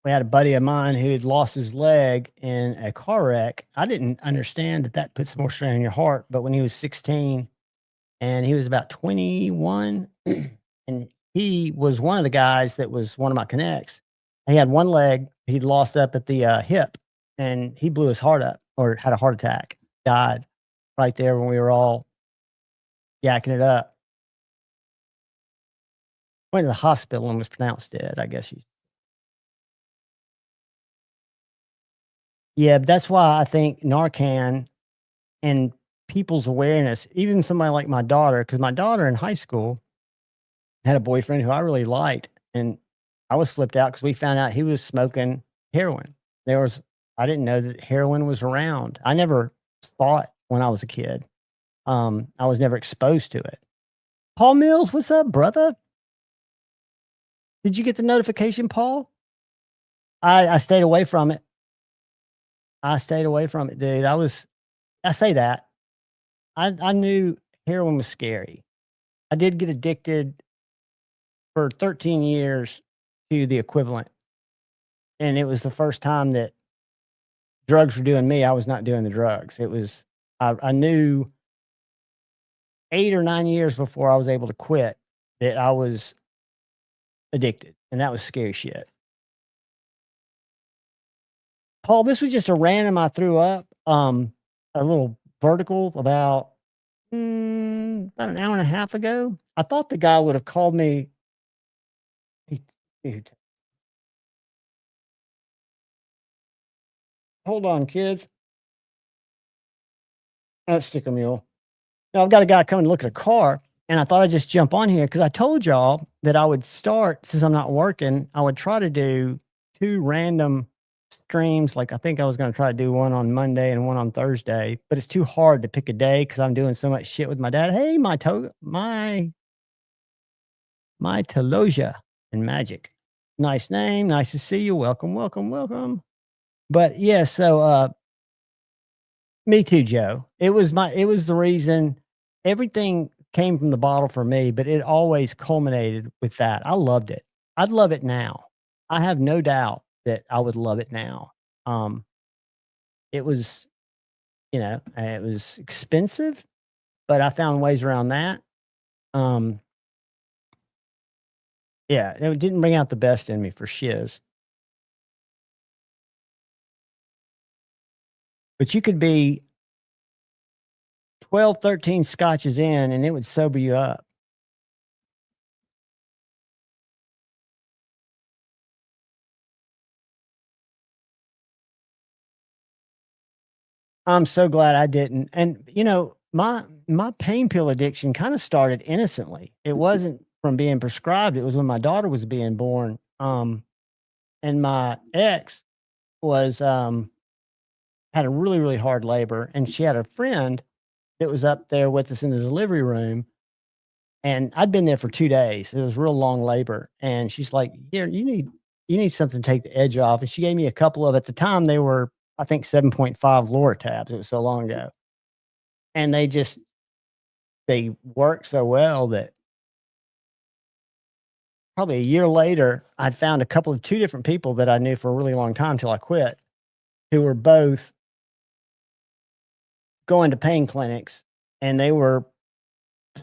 We had a buddy of mine who had lost his leg in a car wreck. I didn't understand that that puts more strain on your heart, but when he was 16 and he was about 21, and he was one of the guys that was one of my connects. He had one leg, he'd lost up at the hip, and he blew his heart up or had a heart attack, died right there when we were all yakking it up. Went to the hospital and was pronounced dead, I guess. Yeah, but that's why I think Narcan and people's awareness, even somebody like my daughter, because my daughter in high school had a boyfriend who I really liked, and I was flipped out because we found out he was smoking heroin. I didn't know that heroin was around. I never saw it when I was a kid. I was never exposed to it. Paul Mills, what's up, brother? Did you get the notification, Paul? I stayed away from it. I stayed away from it, dude. I say that. I knew heroin was scary. I did get addicted for 13 years to the equivalent. And it was the first time that drugs were doing me. I was not doing the drugs. It was, I knew 8 or 9 years before I was able to quit that I was addicted. And that was scary shit. Paul, this was just a random I threw up, a little vertical about an hour and a half ago. I thought the guy would have called me. Dude. Hold on, kids. That's sticker mule. Now I've got a guy coming to look at a car, And I thought I'd just jump on here because I told y'all that I would start, since I'm not working, I would try to do 2 random streams. Like I think I was going to try to do one on Monday and one on Thursday, but it's too hard to pick a day because I'm doing so much shit with my dad. Hey, my Taloja and Magic. Nice name. Nice to see you. Welcome, welcome, welcome. But yeah, so me too, Joe. It was the reason everything came from the bottle for me, but it always culminated with that. I loved it. I'd love it now. I have no doubt that I would love it now. It was, it was expensive, but I found ways around that. Yeah, it didn't bring out the best in me for shiz. But you could be 12, 13 scotches in and it would sober you up. I'm so glad I didn't. And my pain pill addiction kind of started innocently. It wasn't from being prescribed. It was when my daughter was being born. And my ex was had a really, really hard labor, and she had a friend that was up there with us in the delivery room. And I'd been there for 2 days. It was real long labor. And she's like, "Here, you need something to take the edge off." And she gave me a couple of, at the time they were, I think, 7.5 Lortabs. It was so long ago. And they worked so well that probably a year later, I'd found a couple of 2 different people that I knew for a really long time till I quit, who were both going to pain clinics, and they were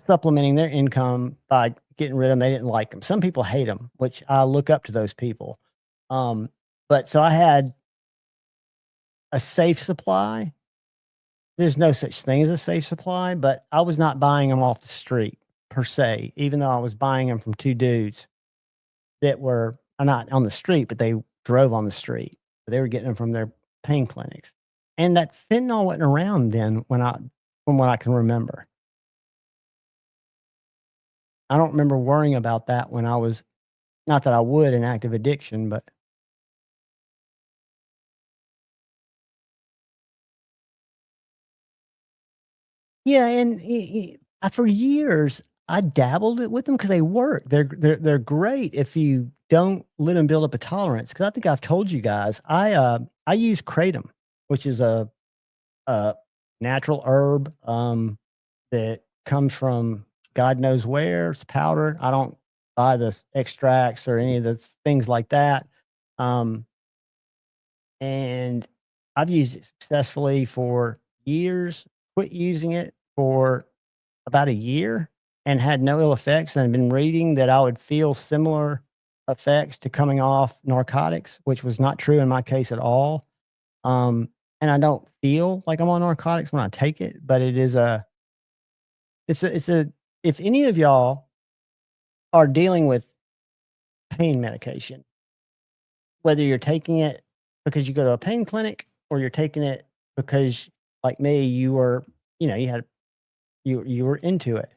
supplementing their income by getting rid of them. They didn't like them. Some people hate them, which I look up to those people. But so I had a safe supply. There's no such thing as a safe supply, but I was not buying them off the street per se, even though I was buying them from 2 dudes that were not on the street, but they drove on the street. They were getting them from their pain clinics. And that fentanyl wasn't around then from what I can remember. I don't remember worrying about that when I was, not that I would in active addiction, but yeah, and for years I dabbled it with them because they work. They're great if you don't let them build up a tolerance. Because I think I've told you guys, I use kratom, which is a natural herb that comes from God knows where. It's powder. I don't buy the extracts or any of the things like that. And I've used it successfully for years. Quit using it for about a year and had no ill effects. And I've been reading that I would feel similar effects to coming off narcotics, which was not true in my case at all. And I don't feel like I'm on narcotics when I take it, but if any of y'all are dealing with pain medication, whether you're taking it because you go to a pain clinic or you're taking it because, like me, you were, you were into it.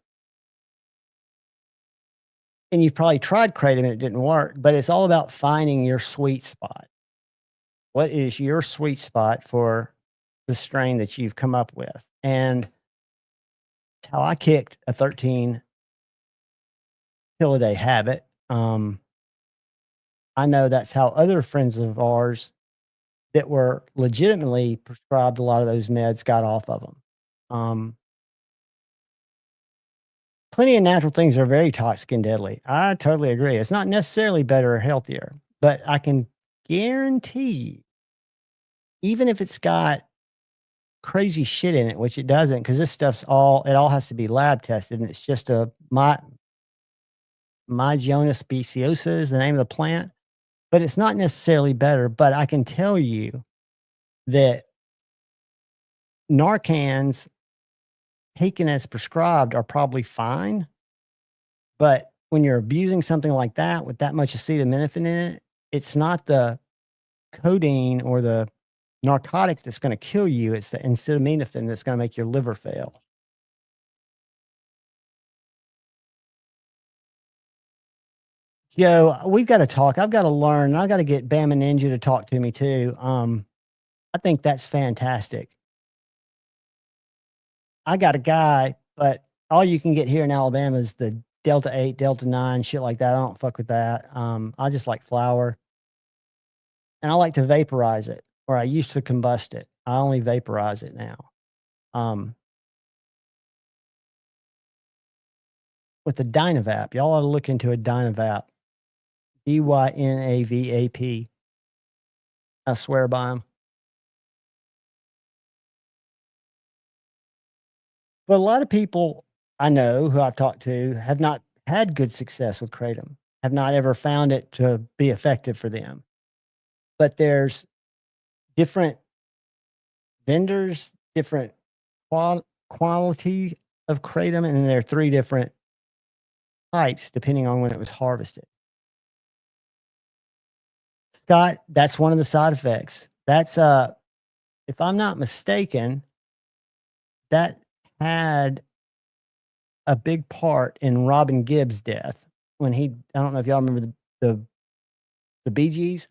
And you've probably tried kratom and it didn't work, but it's all about finding your sweet spot. What is your sweet spot for the strain that you've come up with? And it's how I kicked a 13 pill a day habit. I know that's how other friends of ours that were legitimately prescribed a lot of those meds got off of them. Plenty of natural things are very toxic and deadly. I totally agree. It's not necessarily better or healthier, but I can guarantee you, even if it's got crazy shit in it, which it doesn't, because this stuff's all has to be lab tested, and it's just Jonas speciosa is the name of the plant, but it's not necessarily better. But I can tell you that Narcans taken as prescribed are probably fine. But when you're abusing something like that with that much acetaminophen in it, it's not the codeine or the narcotic that's going to kill you. It's the acetaminophen that's going to make your liver fail. Joe, we've got to talk. I've got to learn. I've got to get Bama Ninja to talk to me too. I think that's fantastic. I got a guy, but all you can get here in Alabama is the Delta 8, Delta 9, shit like that. I don't fuck with that. I just like flour. And I like to vaporize it, or I used to combust it. I only vaporize it now. With the Dynavap, y'all ought to look into a Dynavap. Dynavap. I swear by them. But a lot of people I know who I've talked to have not had good success with Kratom, have not ever found it to be effective for them. But there's different vendors, different quality of Kratom, and then there are 3 different types depending on when it was harvested. Scott, that's one of the side effects. That's if I'm not mistaken, that had a big part in Robin Gibbs' death when he, I don't know if y'all remember the Bee Gees.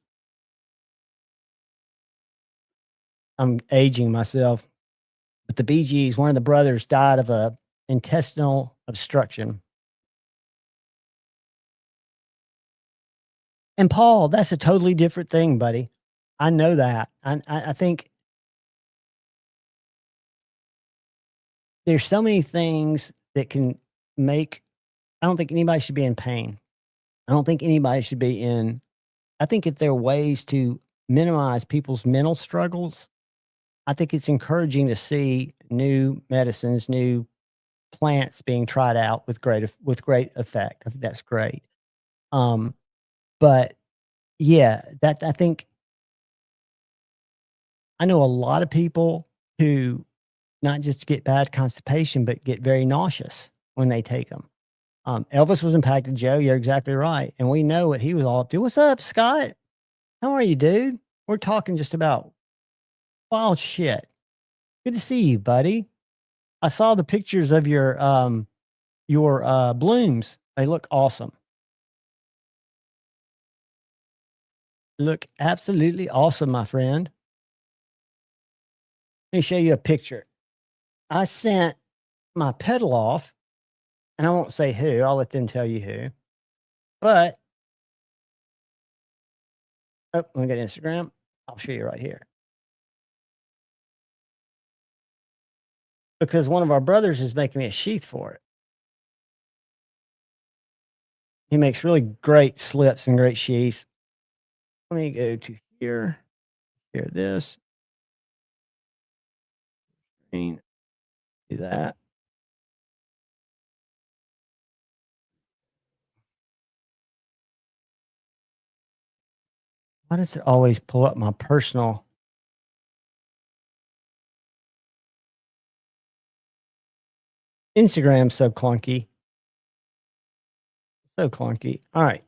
I'm aging myself, but the Bee Gees, one of the brothers died of a intestinal obstruction. And Paul, that's a totally different thing, buddy. I know that. I think there's so many things that can make, I don't think anybody should be in pain. I don't think anybody should be in, I think if there are ways to minimize people's mental struggles, I think it's encouraging to see new medicines, new plants being tried out with great effect. I think that's great. But yeah, that I think I know a lot of people who not just get bad constipation, but get very nauseous when they take them. Elvis was impacted, Joe. You're exactly right. And we know what he was all up to. What's up, Scott? How are you, dude? We're talking just about wild shit. Good to see you, buddy. I saw the pictures of your blooms. They look awesome. Look absolutely awesome, my friend. Let me show you a picture. I sent my pedal off, and I won't say who. I'll let them tell you who. But oh, let me get Instagram. I'll show you right here. Because one of our brothers is making me a sheath for it. He makes really great slips and great sheaths. Let me go to here. Here, this. Do that. Why does it always pull up my personal? Instagram so clunky. So clunky. All right.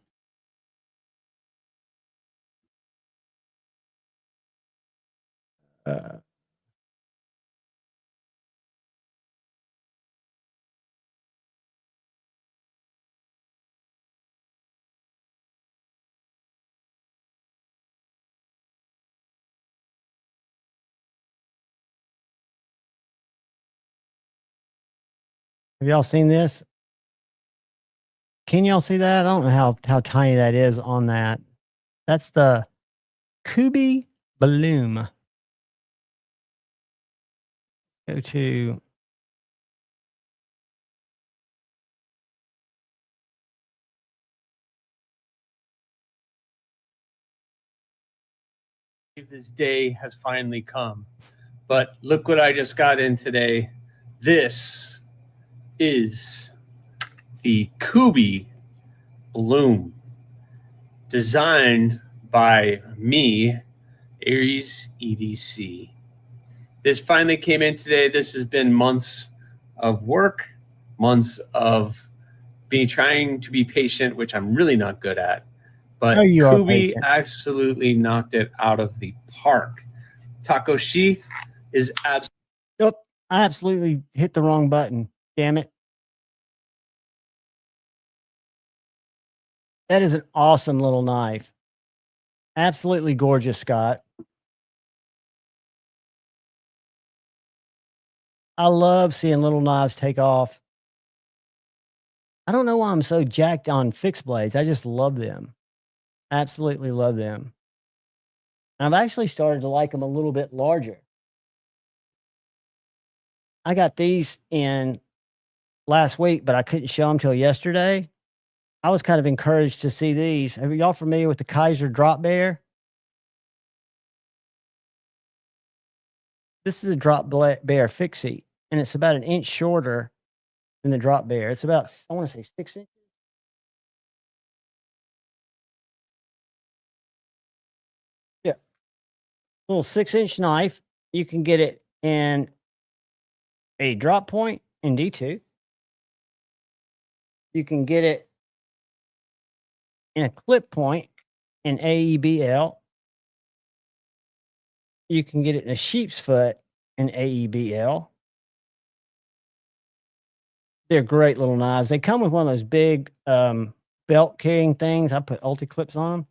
Have y'all seen this? Can y'all see that? I don't know how tiny that is on that. That's the Kubi Bloom. Go to
this day has finally come. But look what I just got in today. This is the Kubi Bloom, designed by me, Aries EDC. This finally came in today. This has been months of work, months of trying to be patient, which I'm really not good at. But Kubi absolutely knocked it out of the park. Taco Sheath is absolutely.
Nope, I absolutely hit the wrong button. Damn it. That is an awesome little knife. Absolutely gorgeous, Scott. I love seeing little knives take off. I don't know why I'm so jacked on fixed blades. I just love them. Absolutely love them. And I've actually started to like them a little bit larger. I got these in last week, but I couldn't show them till yesterday. I was kind of encouraged to see these. Are y'all familiar with the Kaiser Drop Bear? This is a bear fixie, and it's about an inch shorter than the drop bear. It's about, I want to say 6 inches. Yeah. Little 6-inch knife. You can get it in a drop point in D2. You can get it in a clip point in AEBL. You can get it in a sheep's foot in AEBL. They're great little knives. They come with one of those big belt carrying things. I put ulti clips on them,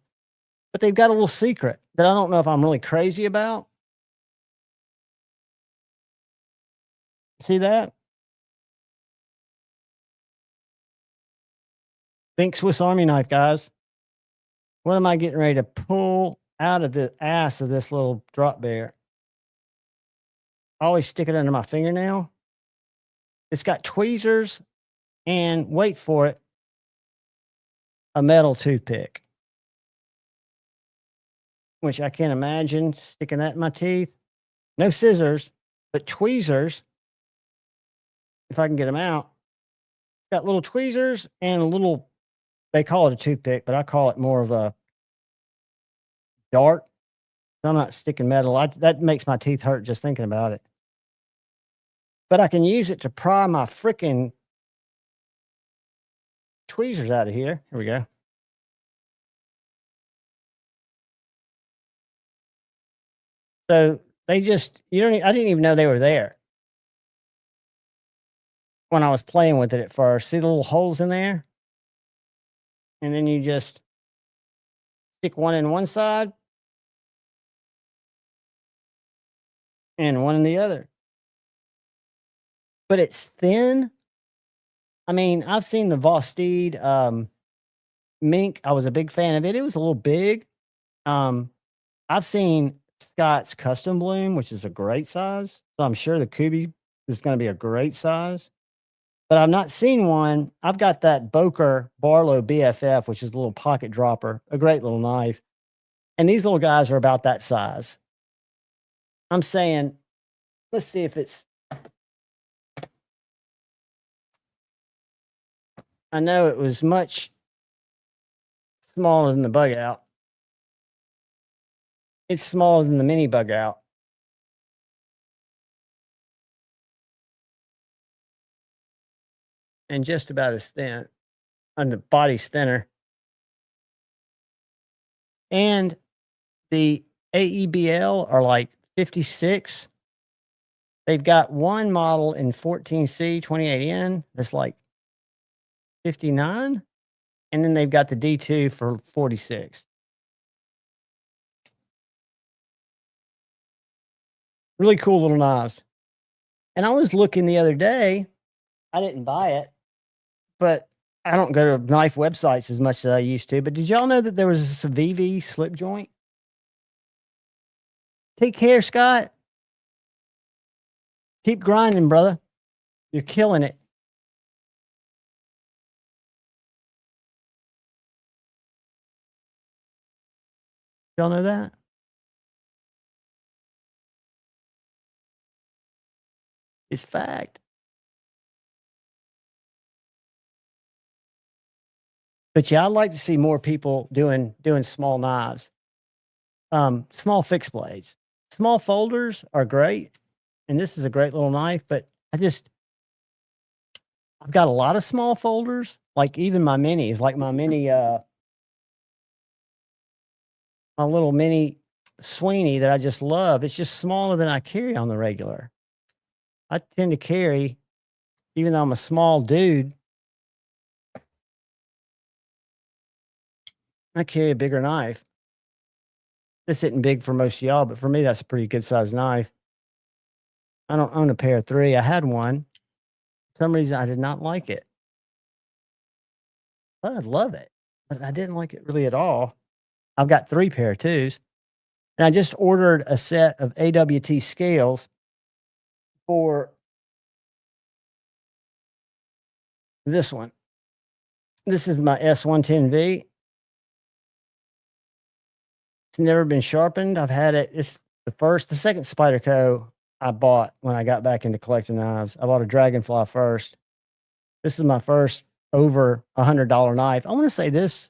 but they've got a little secret that I don't know if I'm really crazy about. See that? Think Swiss Army knife, guys. What am I getting ready to pull out of the ass of this little drop bear? I always stick it under my fingernail. It's got tweezers and, wait for it, a metal toothpick, which I can't imagine sticking that in my teeth. No scissors, but tweezers, if I can get them out. Got little tweezers and a little, they call it a toothpick, but I call it more of a dart. I'm not sticking metal. That makes my teeth hurt just thinking about it. But I can use it to pry my freaking tweezers out of here. Here we go. So they just, I didn't even know they were there when I was playing with it at first. See the little holes in there? And then you just stick one in one side and one in the other. But it's thin. I mean, I've seen the Vosteed mink. I was a big fan of it. It was a little big. I've seen Scott's Custom Bloom, which is a great size. So I'm sure the Kubi is going to be a great size. But I've not seen one. I've got that Boker Barlow BFF, which is a little pocket dropper, a great little knife. And these little guys are about that size. I'm saying, let's see if it's, I know it was much smaller than the bug out. It's smaller than the mini bug out. And just about as thin. And the body's thinner. And the AEBL are like 56. They've got one model in 14C 28N that's like 59. And then they've got the D2 for 46. Really cool little knives. And I was looking the other day. I didn't buy it, but I don't go to knife websites as much as I used to. But did y'all know that there was a VV slip joint? Take care, Scott. Keep grinding, brother. You're killing it. Y'all know that? It's fact. But yeah, I'd like to see more people doing small knives, small fixed blades. Small folders are great, and this is a great little knife. But I've got a lot of small folders, like even my minis, like my mini, my little mini Sweeney that I just love. It's just smaller than I carry on the regular. I tend to carry, even though I'm a small dude, I carry a bigger knife. This isn't big for most of y'all, but for me, that's a pretty good sized knife. I don't own a pair of 3. I had one. For some reason, I did not like it. I thought I'd love it, but I didn't like it really at all. I've got 3 pair of 2s, and I just ordered a set of AWT scales for this one. This is my S110V. It's never been sharpened. I've had it. It's the second Spyderco I bought when I got back into collecting knives. I bought a Dragonfly first. This is my first over $100 knife. I want to say this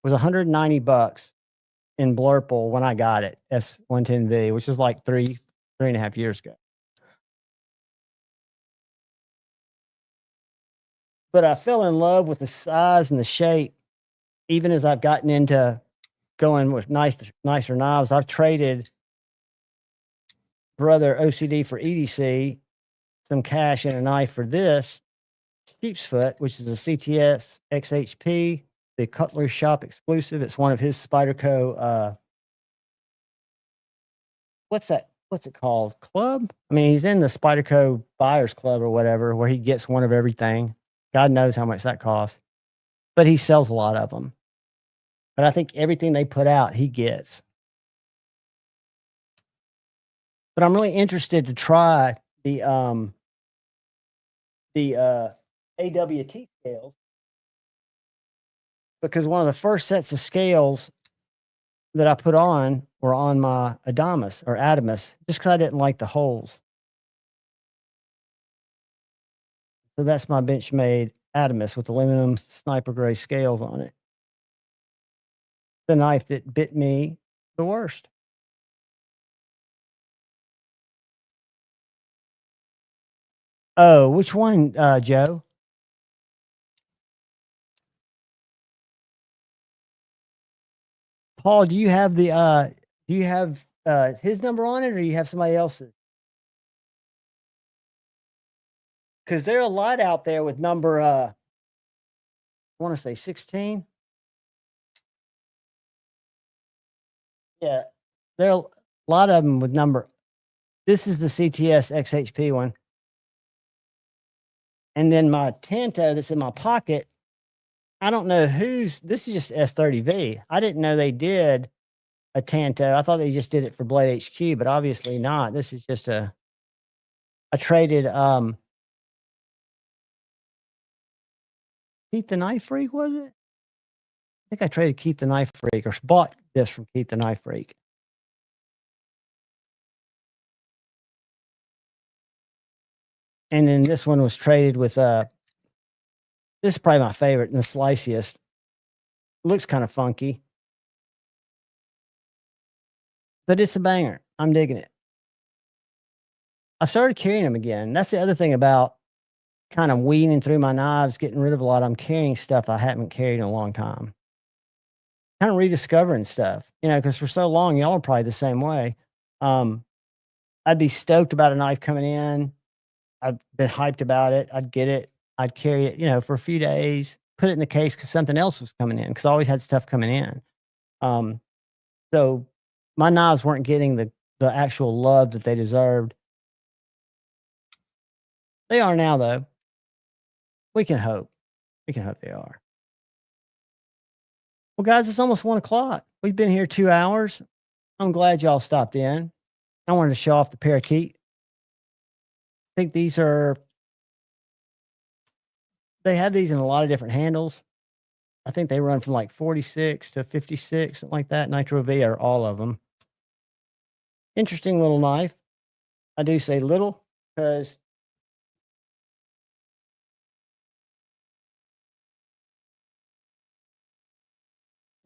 was $190 in Blurple when I got it, S110V, which is like 3.5 years ago. But I fell in love with the size and the shape, even as I've gotten into going with nicer knives. I've traded brother OCD for EDC, some cash and a knife for this sheep's foot, which is a CTS XHP, the Cutlery Shop exclusive. It's one of his Spyderco. What's it called? Club? I mean, he's in the Spyderco Buyers Club or whatever, where he gets one of everything. God knows how much that costs, but he sells a lot of them. But I think everything they put out, he gets. But I'm really interested to try the AWT scales, because one of the first sets of scales that I put on were on my Adamus, just because I didn't like the holes. So that's my Benchmade Adamus with aluminum sniper gray scales on it. The knife that bit me the worst. Oh, which one, Joe? Paul, do you have his number on it, or do you have somebody else's? Because there are a lot out there with number I want to say 16. Yeah, there are a lot of them with number. This is the CTS XHP one. And then my Tanto that's in my pocket, I don't know this is just S30V. I didn't know they did a Tanto. I thought they just did it for Blade HQ, but obviously not. This is just I traded Keith the Knife Freak, was it? I think I traded Keith the Knife Freak, or bought this from Keith the Knife Freak. And then this one was traded with this is probably my favorite, and the sliciest. Looks kind of funky, but it's a banger. I'm digging it. I started carrying them again. That's the other thing about kind of weeding through my knives, getting rid of a lot. I'm carrying stuff I haven't carried in a long time. Kind of rediscovering stuff, because for so long, y'all are probably the same way. I'd be stoked about a knife coming in. I've been hyped about it. I'd get it. I'd carry it, for a few days, put it in the case because something else was coming in, because I always had stuff coming in. So my knives weren't getting the actual love that they deserved. They are now, though. We can hope. We can hope they are. Well, guys, it's almost 1 o'clock. We've been here 2 hours. I'm glad y'all stopped in. I wanted to show off the parakeet. I think they have these in a lot of different handles. I think they run from like 46 to 56, something like that. Nitro V are all of them. Interesting little knife. I do say little because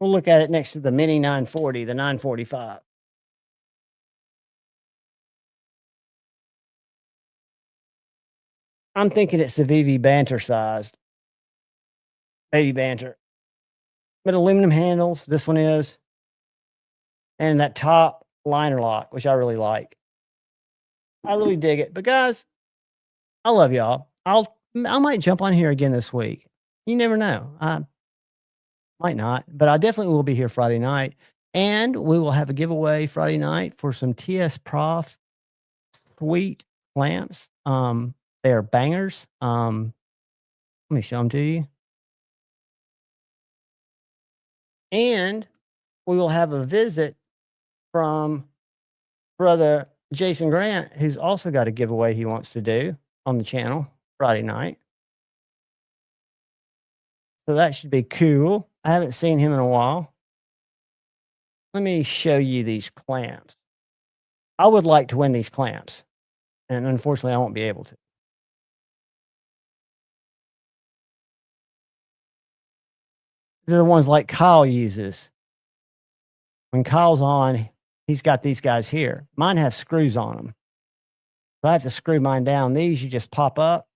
we'll look at it next to the Mini 940, the 945. I'm thinking it's a VV Banter sized. Baby Banter. But aluminum handles, this one is. And that top liner lock, which I really like. I really dig it. But guys, I love y'all. I might jump on here again this week. You never know. Might not, but I definitely will be here Friday night. And we will have a giveaway Friday night for some TS Prof sweet lamps. They are bangers. Let me show them to you. And we will have a visit from brother Jason Grant, who's also got a giveaway he wants to do on the channel Friday night. So that should be cool. I haven't seen him in a while. Let me show you these clamps. I would like to win these clamps, and unfortunately, I won't be able to. They're the ones like Kyle uses. When Kyle's on, he's got these guys here. Mine have screws on them. So I have to screw mine down. These you just pop up,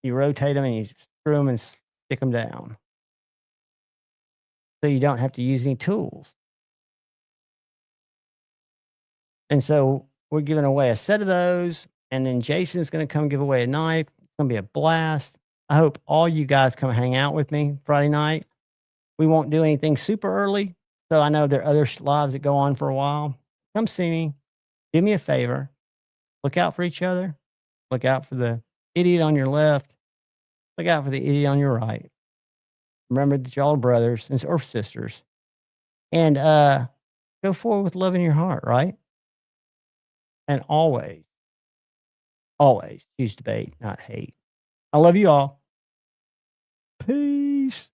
you rotate them, and you screw them and stick them down. So you don't have to use any tools. And so we're giving away a set of those, and then Jason's going to come give away a knife. It's going to be a blast. I hope all you guys come hang out with me Friday night. We won't do anything super early, so I know there are other lives that go on for a while. Come see me. Do me a favor. Look out for each other. Look out for the idiot on your left. Look out for the idiot on your right. Remember that y'all are brothers or sisters. And go forward with love in your heart, right? And always, always choose debate, not hate. I love you all. Peace.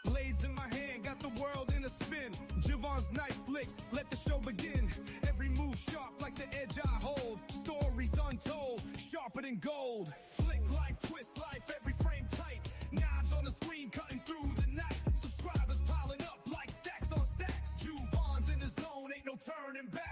Blades in my hand, got the world in a spin. Javon's knife flicks, let the show begin. Every move sharp like the edge I hold. Stories untold, sharper than gold. Flick life, twist life, every frame tight. Knives on the screen, cutting through the night. Subscribers piling up like stacks on stacks. Javon's in the zone, ain't no turning back.